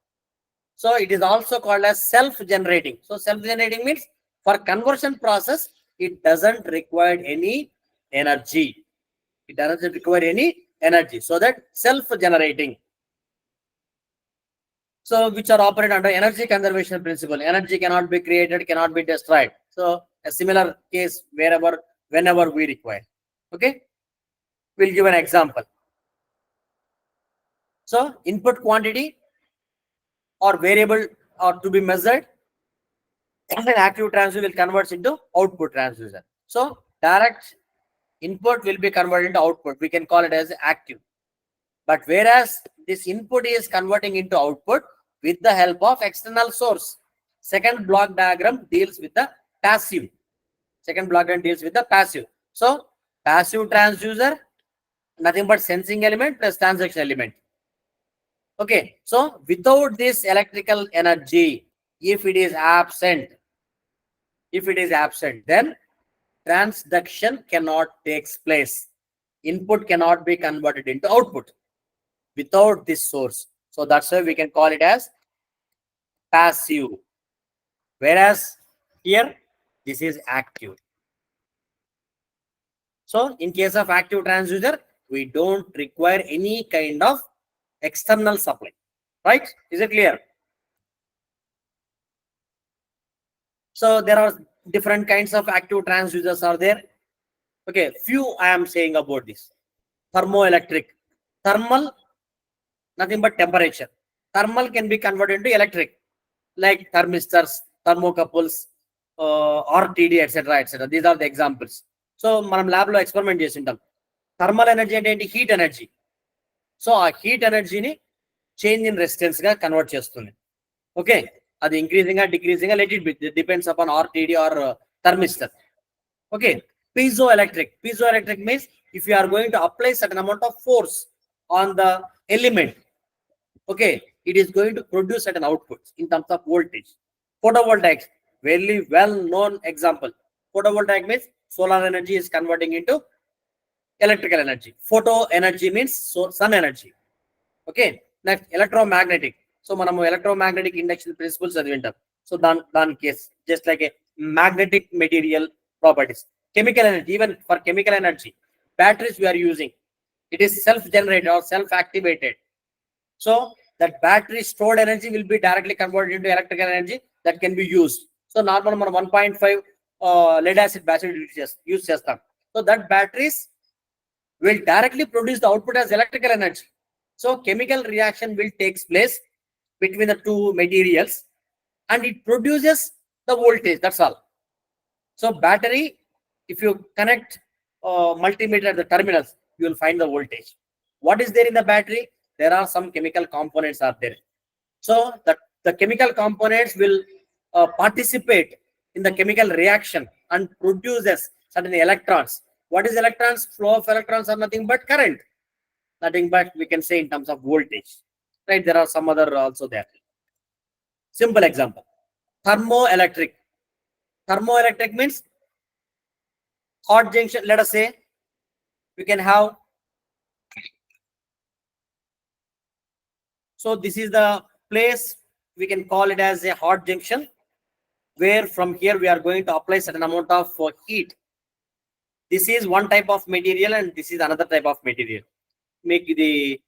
So it is also called as self-generating. So self-generating means for conversion process, it doesn't require any energy. It doesn't require any energy. So that self-generating. So which are operated under energy conservation principle. Energy cannot be created, cannot be destroyed. So a similar case whenever we require. Okay. We'll give an example. So input quantity or variable or to be measured, an active transducer will convert into output transducer. So direct input will be converted into output. We can call it as active. But whereas this input is converting into output with the help of external source. Second block diagram deals with the passive. Second block diagram deals with the passive. So passive transducer, nothing but sensing element plus transaction element. Okay, so without this electrical energy, if it is absent, then transduction cannot take place. Input cannot be converted into output without this source. So that's why we can call it as passive. Whereas here, this is active. So in case of active transducer, we don't require any kind of external supply. Right? Is it clear? So there are different kinds of active transducers are there. Okay, few I am saying about this. Thermoelectric. Thermal, nothing but temperature. Thermal can be converted into electric, like thermistors, thermocouples, RTD, etc., etc. These are the examples. So మనం lab లో experiment చేసి ఉంటాం. Thermal energy అంటే ఏంటి? Heat energy. So ఆ heat ఎనర్జీని change in resistance గా convert చేస్తుంది. ఓకే, అది ఇంక్రీజింగ్ గా డిక్రీజింగ్ గా let it be depends upon RTD or thermistor. Okay, piezoelectric. Piezoelectric means if you are going to apply certain amount of force on the element, okay, it is going to produce certain outputs in terms of voltage. Photovoltaics, very well known example. Photovoltaic means solar energy is converting into electrical energy. Photo energy means sun energy. Okay, next electromagnetic. So మనము electromagnetic induction principles చదివింటాం. So దాని case just like a magnetic material properties. Chemical energy, even for chemical energy, batteries we are using, it is self-generated or self-activated. So that battery stored energy will be directly converted into electrical energy that can be used. So normal 1.5 lead acid battery use chestam. So that batteries will directly produce the output as electrical energy. So chemical reaction will take place between the two materials and it produces the voltage. That's all. So battery, if you connect multimeter at the terminals, you will find the voltage. What is there in the battery? There are some chemical components are there. So the chemical components will participate in the chemical reaction and produces certain electrons. What is electrons? Flow of electrons are nothing but current. Nothing but we can say in terms of voltage. Right? There are some other also there. Simple example. Thermoelectric. Thermoelectric means hot junction. Let us say we can have. So this is the place we can call it as a hot junction, where from here we are going to apply certain amount of heat. This is one type of material and this is another type of material. Make the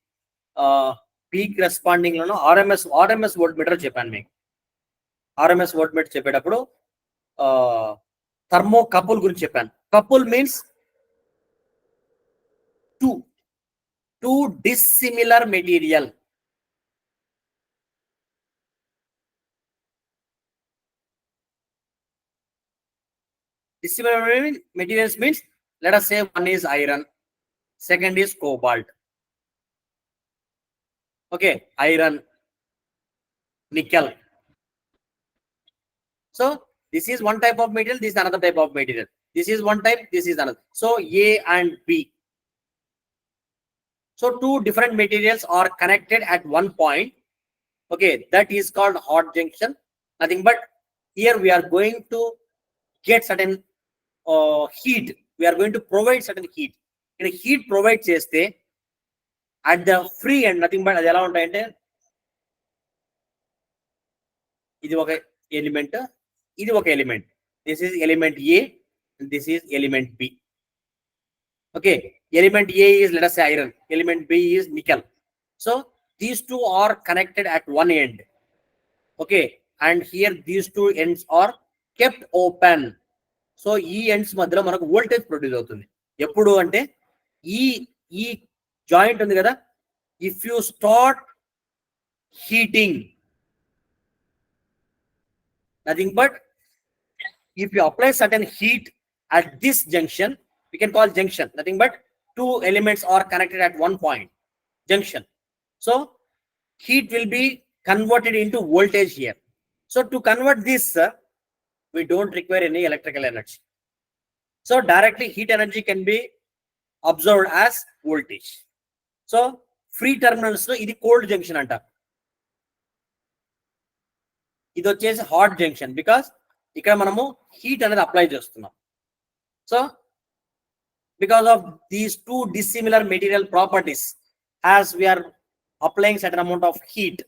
peak responding RMS voltmeter చెప్పాను మీకు. RMS voltmeter చెప్పేటప్పుడు thermo couple గురించి చెప్పాను. Couple means two dissimilar material. Dissimilar materials means, let us say one is iron, second is cobalt. Okay, iron, nickel. So this is one type of material, this is another type of material. This is one type, this is another. So A and B. So two different materials are connected at one point. Okay, that is called hot junction. Nothing but here we are going to get certain heat. We are going to provide certain heat. In a heat provide cheste at the free end, nothing but అది ఎలా ఉంటాయంటే ఇది ఒక element, ఇది ఒక element. This is element A, this is element B. Okay, element A is, let us say, iron, element B is nickel. So these two are connected at one end. Okay, and here these two ends are kept open. So ఈ ends మధ్యలో మనకు voltage produce అవుతుంది. ఎప్పుడు అంటే ఈ joint ఉంది కదా, if you start heating, nothing but if you apply certain heat at this junction, we can call junction, nothing but two elements are connected at one point, junction. So heat will be converted into voltage here. So to convert this, we don't require any electrical energy. So directly heat energy can be absorbed as voltage. So free terminals lo idi cold junction anta, ఇది వచ్చేసి hot junction, because ఇక్కడ మనము heat అనేది apply చేస్తున్నాం. So because of these two dissimilar material properties, as we are applying certain amount of heat,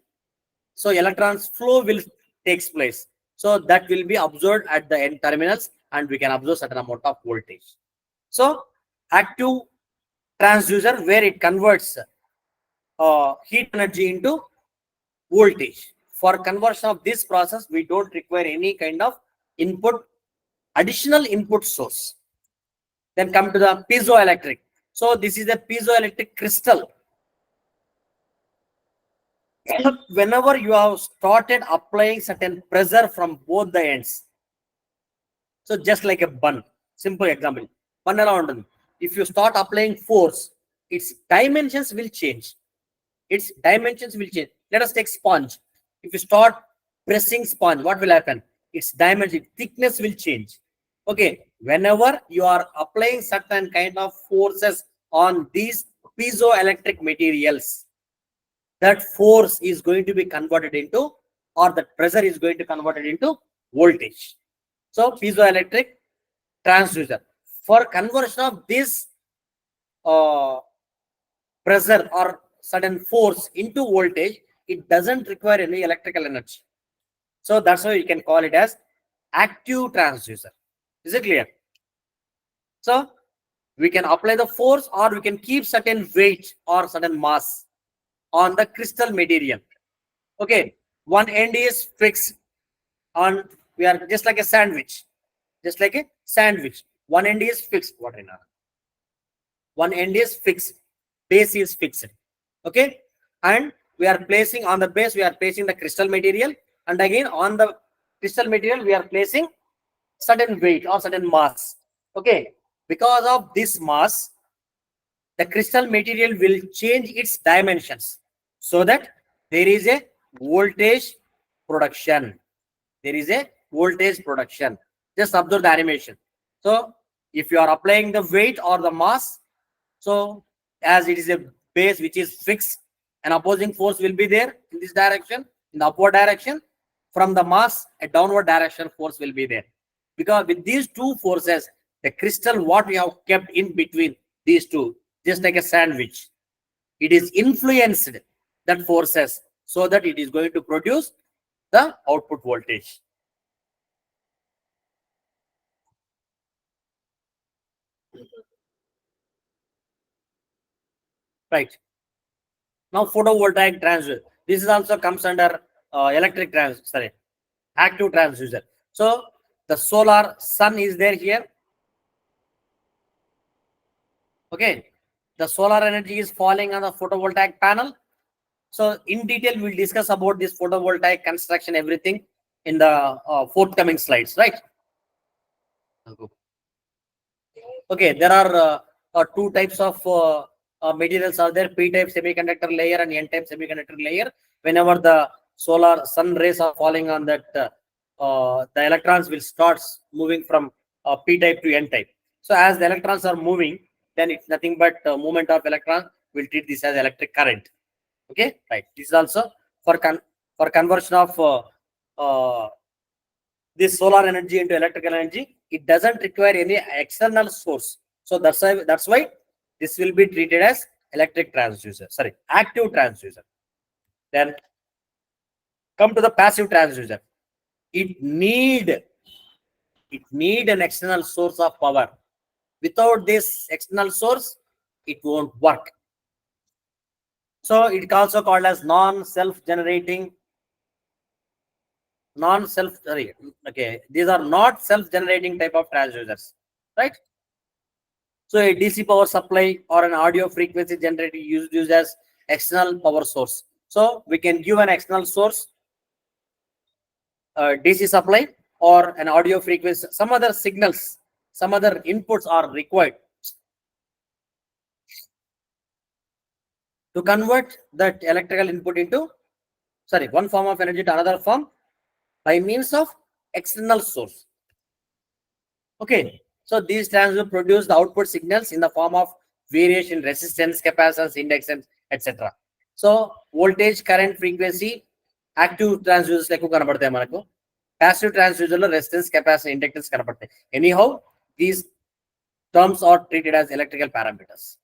so electrons flow will takes place. So that will be absorbed at the end terminals and we can absorb certain amount of voltage. So active transducer, where it converts heat energy into voltage. For conversion of this process, we don't require any kind of input, additional input source. Then come to the piezoelectric. So this is a piezoelectric crystal. Whenever you have started applying certain pressure from both the ends, so just like a bun, simple example, bun ఎలా ఉంటుంది, if you start applying force, its dimensions will change. Its dimensions will change. Let us take sponge. If you start pressing sponge, what will happen? Its dimension, thickness will change. Okay, whenever you are applying certain kind of forces on these piezoelectric materials, that force is going to be converted into, or that pressure is going to convert it into voltage. So piezoelectric transducer, for conversion of this pressure or certain force into voltage, it doesn't require any electrical energy. So that's why you can call it as active transducer. Is it clear? So we can apply the force or we can keep certain weight or certain mass on the crystal material. Okay, one end is fixed on, we are just like a sandwich, just like a sandwich. One end is fixed. What in one end is fixed, base is fixed. Okay, and we are placing on the base, we are placing the crystal material, and again on the crystal material we are placing certain weight or certain mass. Okay, because of this mass, the crystal material will change its dimensions so that there is a voltage production. There is a voltage production. Just observe the animation. So if you are applying the weight or the mass, so as it is a base which is fixed, an opposing force will be there in this direction, in the upward direction. From the mass, a downward direction force will be there. Because with these two forces, the crystal what we have kept in between these two, just like a sandwich, it is influenced that forces so that it is going to produce the output voltage. Right. Now photovoltaic transducer. This is also comes under active transducer. So the solar sun is there here. Okay. The solar energy is falling on the photovoltaic panel. So in detail, we'll discuss about this photovoltaic construction, everything in the forthcoming slides, right? Okay, there are two types of materials are there, p-type semiconductor layer and n-type semiconductor layer. Whenever the solar sun rays are falling on that, the electrons will start moving from p-type to n-type. So as the electrons are moving, then it's nothing but movement of electrons. We'll treat this as electric current. Okay, right. This is also for conversion of this solar energy into electrical energy. It doesn't require any external source. So that's why this will be treated as electric transducer. Sorry, active transducer. Then come to the passive transducer. It need an external source of power. Without this external source, it won't work. So it's also called as non-self-generating. Okay, these are not self-generating type of transducers, right? So a DC power supply or an audio frequency generator used as external power source. So we can give an external source, DC supply or an audio frequency, some other signals, some other inputs are required to convert that electrical input into, one form of energy to another form by means of external source. Okay, so these transducers produce the output signals in the form of variation in resistance, capacitance, inductance, etc. So voltage, current, frequency, active transducers like కనబడతాయి మనకు, passive transducer లో resistance, capacitance, inductance కనబడతాయి. Anyhow, these terms are treated as electrical parameters.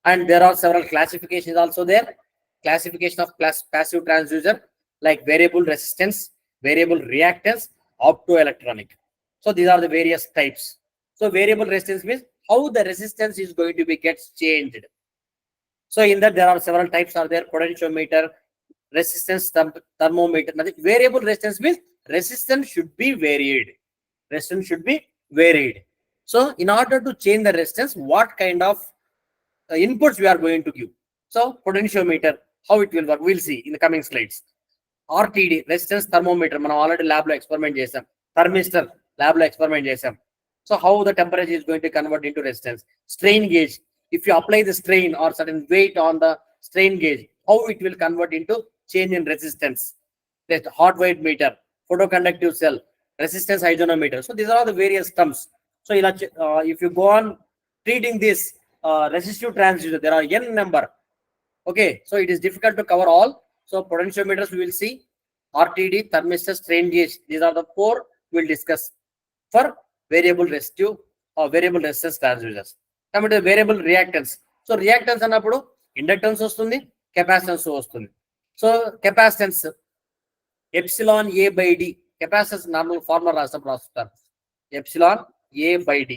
And there are several classifications also there. Classification of passive transducer like variable resistance, variable reactance, optoelectronic. So these are the various types. So variable resistance means how the resistance is going to be gets changed. So in that there are several types are there: potentiometer, resistance thermometer. Variable resistance means resistance should be varied. Resistance should be varied. So in order to change the resistance, what kind of inputs we are going to give? So potentiometer, how it will work, we'll see in the coming slides. RTD, resistance thermometer, మనం already lab లో experiment చేసాం. Thermistor lab లో experiment చేసాం. So how the temperature is going to convert into resistance. Strain gauge, if you apply the strain or certain weight on the strain gauge, how it will convert into change in resistance. That hot weight meter, photoconductive cell, resistance isonometer. So these are all the various terms. So if you go on treating this resistive transducer, there are n number. Okay, so it is difficult to cover all. So potentiometers we will see, RTD, thermistor, strain gauge. These are the four we'll discuss for variable resistive or variable resistance transducers. Come to variable reactance. So reactance అన్నప్పుడు inductance వస్తుంది, capacitance వస్తుంది. So capacitance epsilon A by D. Capacitance normal formula రాస్తారు. Epsilon A by D.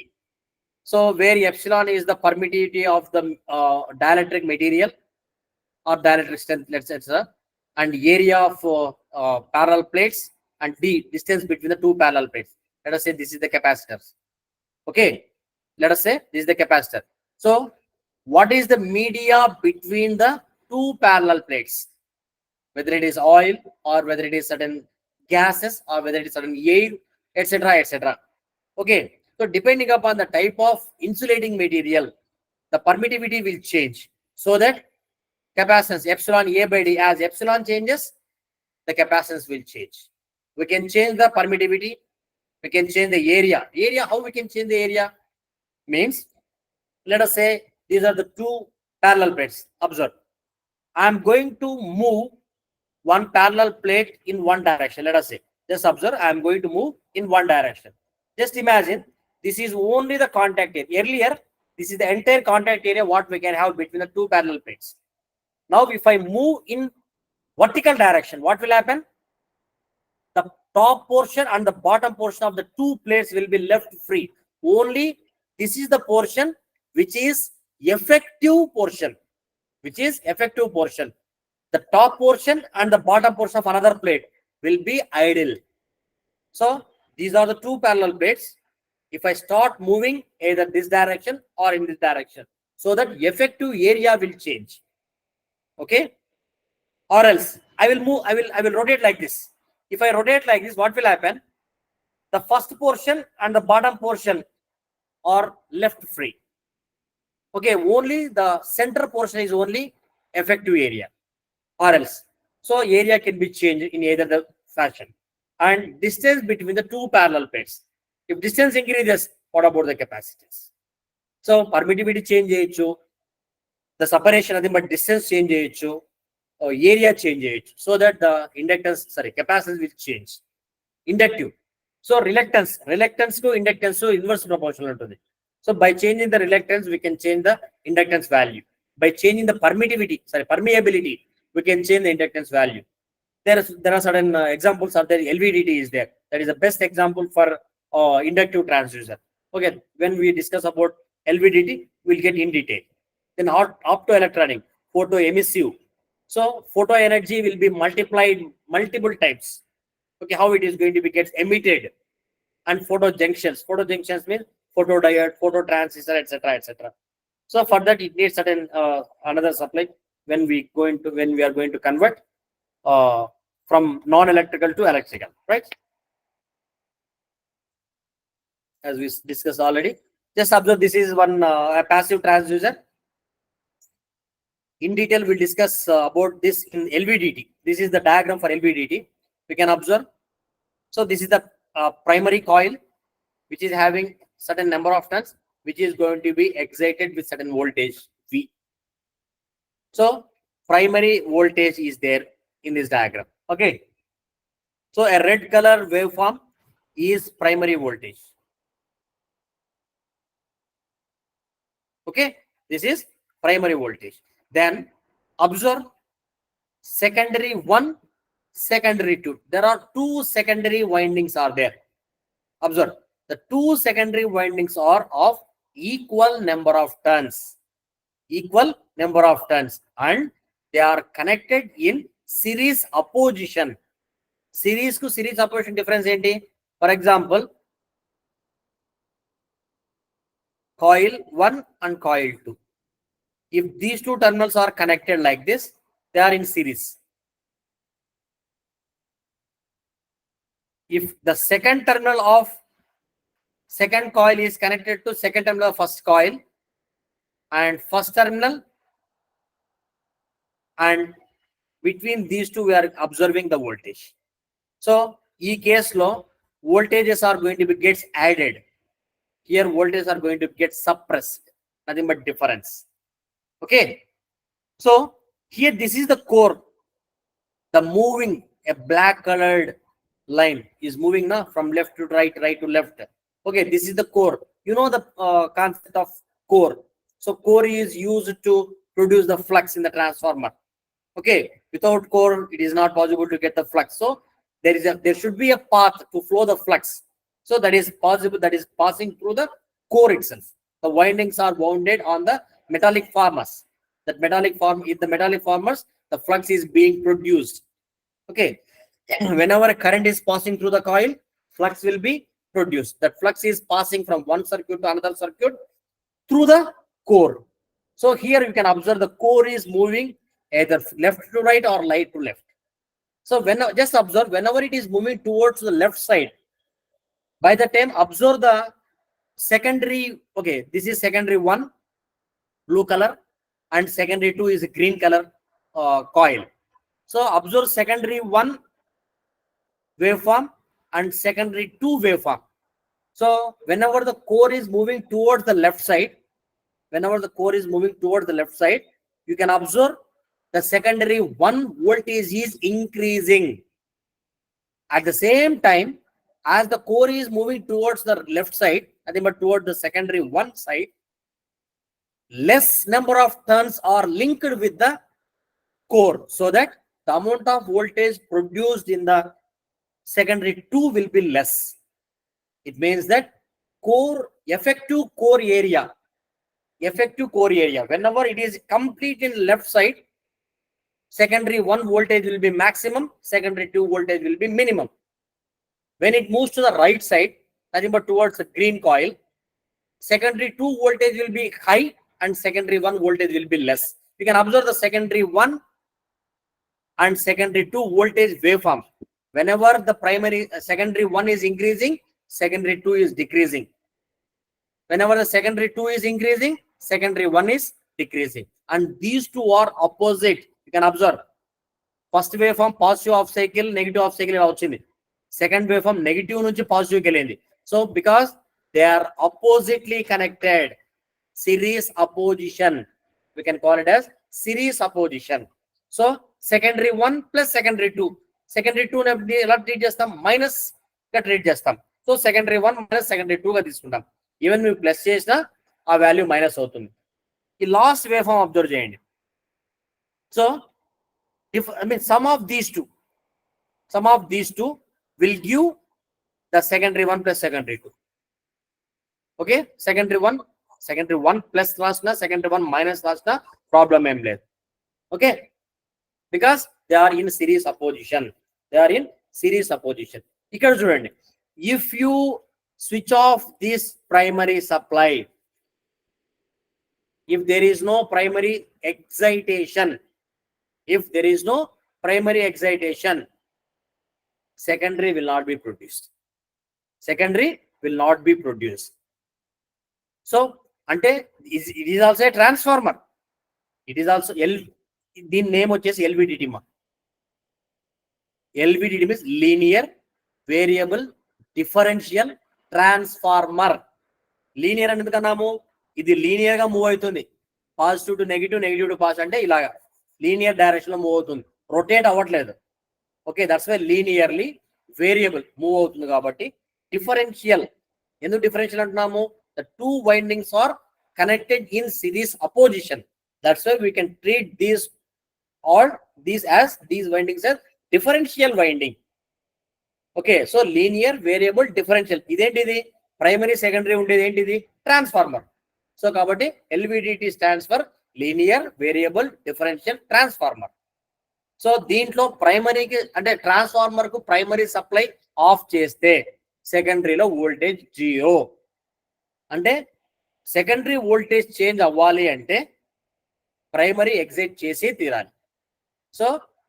So where epsilon is the permittivity of the dielectric material or dielectric strength, let's say, and area of parallel plates, and D, distance between the two parallel plates. Let us say this is the capacitor. Okay, let us say this is the capacitor. So what is the media between the two parallel plates? Whether it is oil or whether it is certain gases or whether it is certain air, etc., etc. Okay, so depending upon the type of insulating material, the permittivity will change, so that capacitance epsilon A by D, as epsilon changes, the capacitance will change. We can change the permittivity, we can change the area. Area, how we can change the area? Means, let us say these are the two parallel plates. Observe, I am going to move one parallel plate in one direction. Let us say, just observe, I am going to move in one direction. Just imagine, this is only the contact area. Earlier, this is the entire contact area what we can have between the two parallel plates. Now, if I move in vertical direction, what will happen? The top portion and the bottom portion of the two plates will be left free. Only this is the portion which is effective portion, which is effective portion. The top portion and the bottom portion of another plate will be idle. So these are the two parallel plates. If I start moving either this direction or in this direction, so that effective area will change. Okay, or else I will move, I will rotate like this. If I rotate like this, what will happen? The first portion and the bottom portion are left free. Okay, only the center portion is only effective area, or else. So area can be changed in either the fashion. And distance between the two parallel plates. If distance increases, what about the capacitance? So permittivity change cheyochu, the separation nothing but distance change cheyochu, or area change cheyochu, so that the inductance, sorry, capacitance will change. Inductive. So reluctance to inductance to inverse proportional to it. So by changing the reluctance, we can change the inductance value. By changing the permeability, we can change the inductance value. There are certain examples of the LVDT is there. That is the best example for inductive transducer. Okay, when we discuss about LVDT, we'll get in detail. Then optoelectronic, photoemissive. So photo energy will be multiplied multiple times. Okay, how it is going to be gets emitted. And photo junctions means photodiode, phototransistor, etc., etc. So for that, it needs certain another supply when we are going to convert from non-electrical to electrical, right? As we discussed already. Just observe, this is one a passive transducer. In detail, we'll discuss about this in LVDT. This is the diagram for LVDT. We can observe. So this is the primary coil, which is having certain number of turns, which is going to be excited with certain voltage V. So primary voltage is there in this diagram. Okay. So a red color waveform is primary voltage. Okay. This is primary voltage. Then observe secondary 1, secondary 2. There are two secondary windings are there. Observe, the two secondary windings are of equal number of turns. Equal number of turns, and they are connected in series opposition. Series to series opposition difference enti? For example, coil 1 and coil 2. If these two terminals are connected like this, they are in series. If the second terminal of second coil is connected to second terminal of first coil, and first terminal, and between these two we are observing the voltage. So in case law, voltages are going to be gets added. Here voltages are going to get suppressed. Nothing but difference. Okay. So here this is the core. The moving, a black colored line is moving now from left to right, right to left. Okay, this is the core. You know the concept of core. So core is used to produce the flux in the transformer. Okay, without core, it is not possible to get the flux. So there should be a path to flow the flux. So that is possible. That is passing through the core itself. The windings are wounded on the metallic formers. That metallic form, in the metallic formers, the flux is being produced. Okay, whenever a current is passing through the coil, flux will be produced. That flux is passing from one circuit to another circuit through the core. So here you can observe the core is moving either left to right or right to left. So when just observe whenever it is moving towards the left side, by the time observe the secondary. Okay, this is secondary 1, blue color, and secondary 2 is a green color coil. So observe secondary 1 waveform and secondary 2 waveform. So whenever the core is moving towards the left side, you can observe the secondary 1 voltage is increasing. At the same time, as the core is moving towards the left side, nothing but towards the secondary 1 side, less number of turns are linked with the core, so that the amount of voltage produced in the secondary 2 will be less. It means that effective core area, whenever it is complete in left side, secondary 1 voltage will be maximum, secondary 2 voltage will be minimum. When it moves to the right side, nothing but towards the green coil, secondary 2 voltage will be high and secondary 1 voltage will be less. You can observe the secondary 1 and secondary 2 voltage waveform. Whenever the secondary 1 is increasing, secondary 2 is decreasing. Whenever the secondary 2 is increasing, secondary 1 is decreasing. And these two are opposite. You can observe. First waveform positive half cycle, negative half cycle ఇలా వచ్చింది. Second waveform negative నుంచి positive కి వెళ్ళింది. So because they are oppositely connected, series opposition, we can call it as series opposition. So secondary 1 plus secondary 2. Secondary 2 ఎలా treat చేస్తాం? Minus గా treat చేస్తాం. So secondary 1 minus secondary 2 గా తీసుకుంటాం. Even మీరు ప్లస్ చేసినా ఆ వాల్యూ మైనస్ అవుతుంది. ఈ లాస్ట్ వేవ్ ఫామ్ అబ్జర్వ్ చేయండి. So some of these two will give the secondary 1 plus secondary 2. Okay, secondary 1 plus రాసిన secondary 1 minus రాసిన ప్రాబ్లం ఏం లేదు. Okay, because they are in series opposition. ఇక్కడ చూడండి, if you switch off this primary supply, if there is no primary excitation, secondary will not be produced. So ante it is also a transformer. It is also దీని name వచ్చేసి LVDT మా. LVDT means linear variable differential transformer. Linear అని ఎందుకన్నాము? ఇది linear గా move అవుతుంది. Positive to negative, negative to positive, అంటే ఇలాగా లీనియర్ డైరెక్షన్ లో మూవ్ అవుతుంది, రొటేట్ అవ్వట్లేదు. Okay, that's why linearly variable move అవుతుంది. కాబట్టి డిఫరెన్షియల్. ఎందుకు డిఫరెన్షియల్ అంటున్నాము? The two windings are connected in series opposition. That's why we can treat these windings as differential winding. Okay, so linear variable differential. ఇదేంటిది? Primary secondary ఉండేది ఏంటిది? Transformer. So కాబట్టి LVDT stands for linear variable differential transformer. So దీంట్లో ప్రైమరీకి అంటే transformer కు primary supply of చేస్తే సెకండరీలో voltage 0. అంటే secondary voltage change అవ్వాలి అంటే ప్రైమరీ ఎగ్జైట్ చేసి తీరాలి. So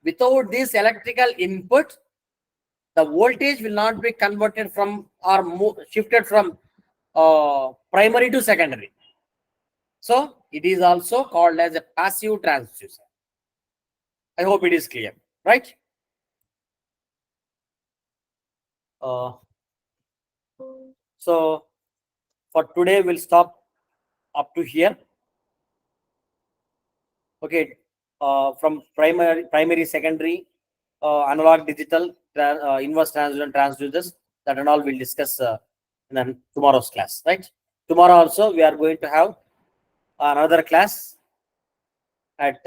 without this electrical input, the voltage will not be converted from or shifted from primary to secondary. So it is also called as a passive transducer. I hope it is clear, right? So for today we'll stop up to here. Okay, from primary, secondary, analog, digital, inverse transducer, transducers, that and all we'll discuss in tomorrow's class, right? Tomorrow also we are going to have another class at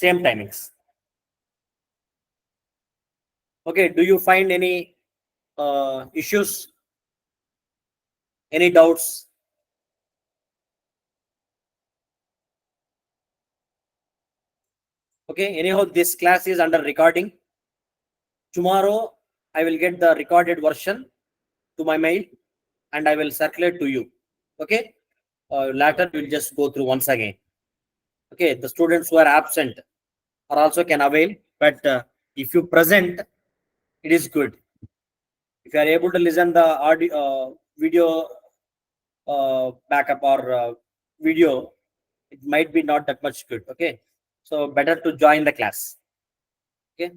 same timings. Okay, do you find any issues, any doubts? Okay, anyhow, this class is under recording. Tomorrow I will get the recorded version to my mail and I will circulate to you. Okay, later we'll just go through once again. Okay, the students who are absent are also can avail, but if you present, it is good. If you are able to listen the audio, video backup or video, it might be not that much good. Okay, so better to join the class. Okay.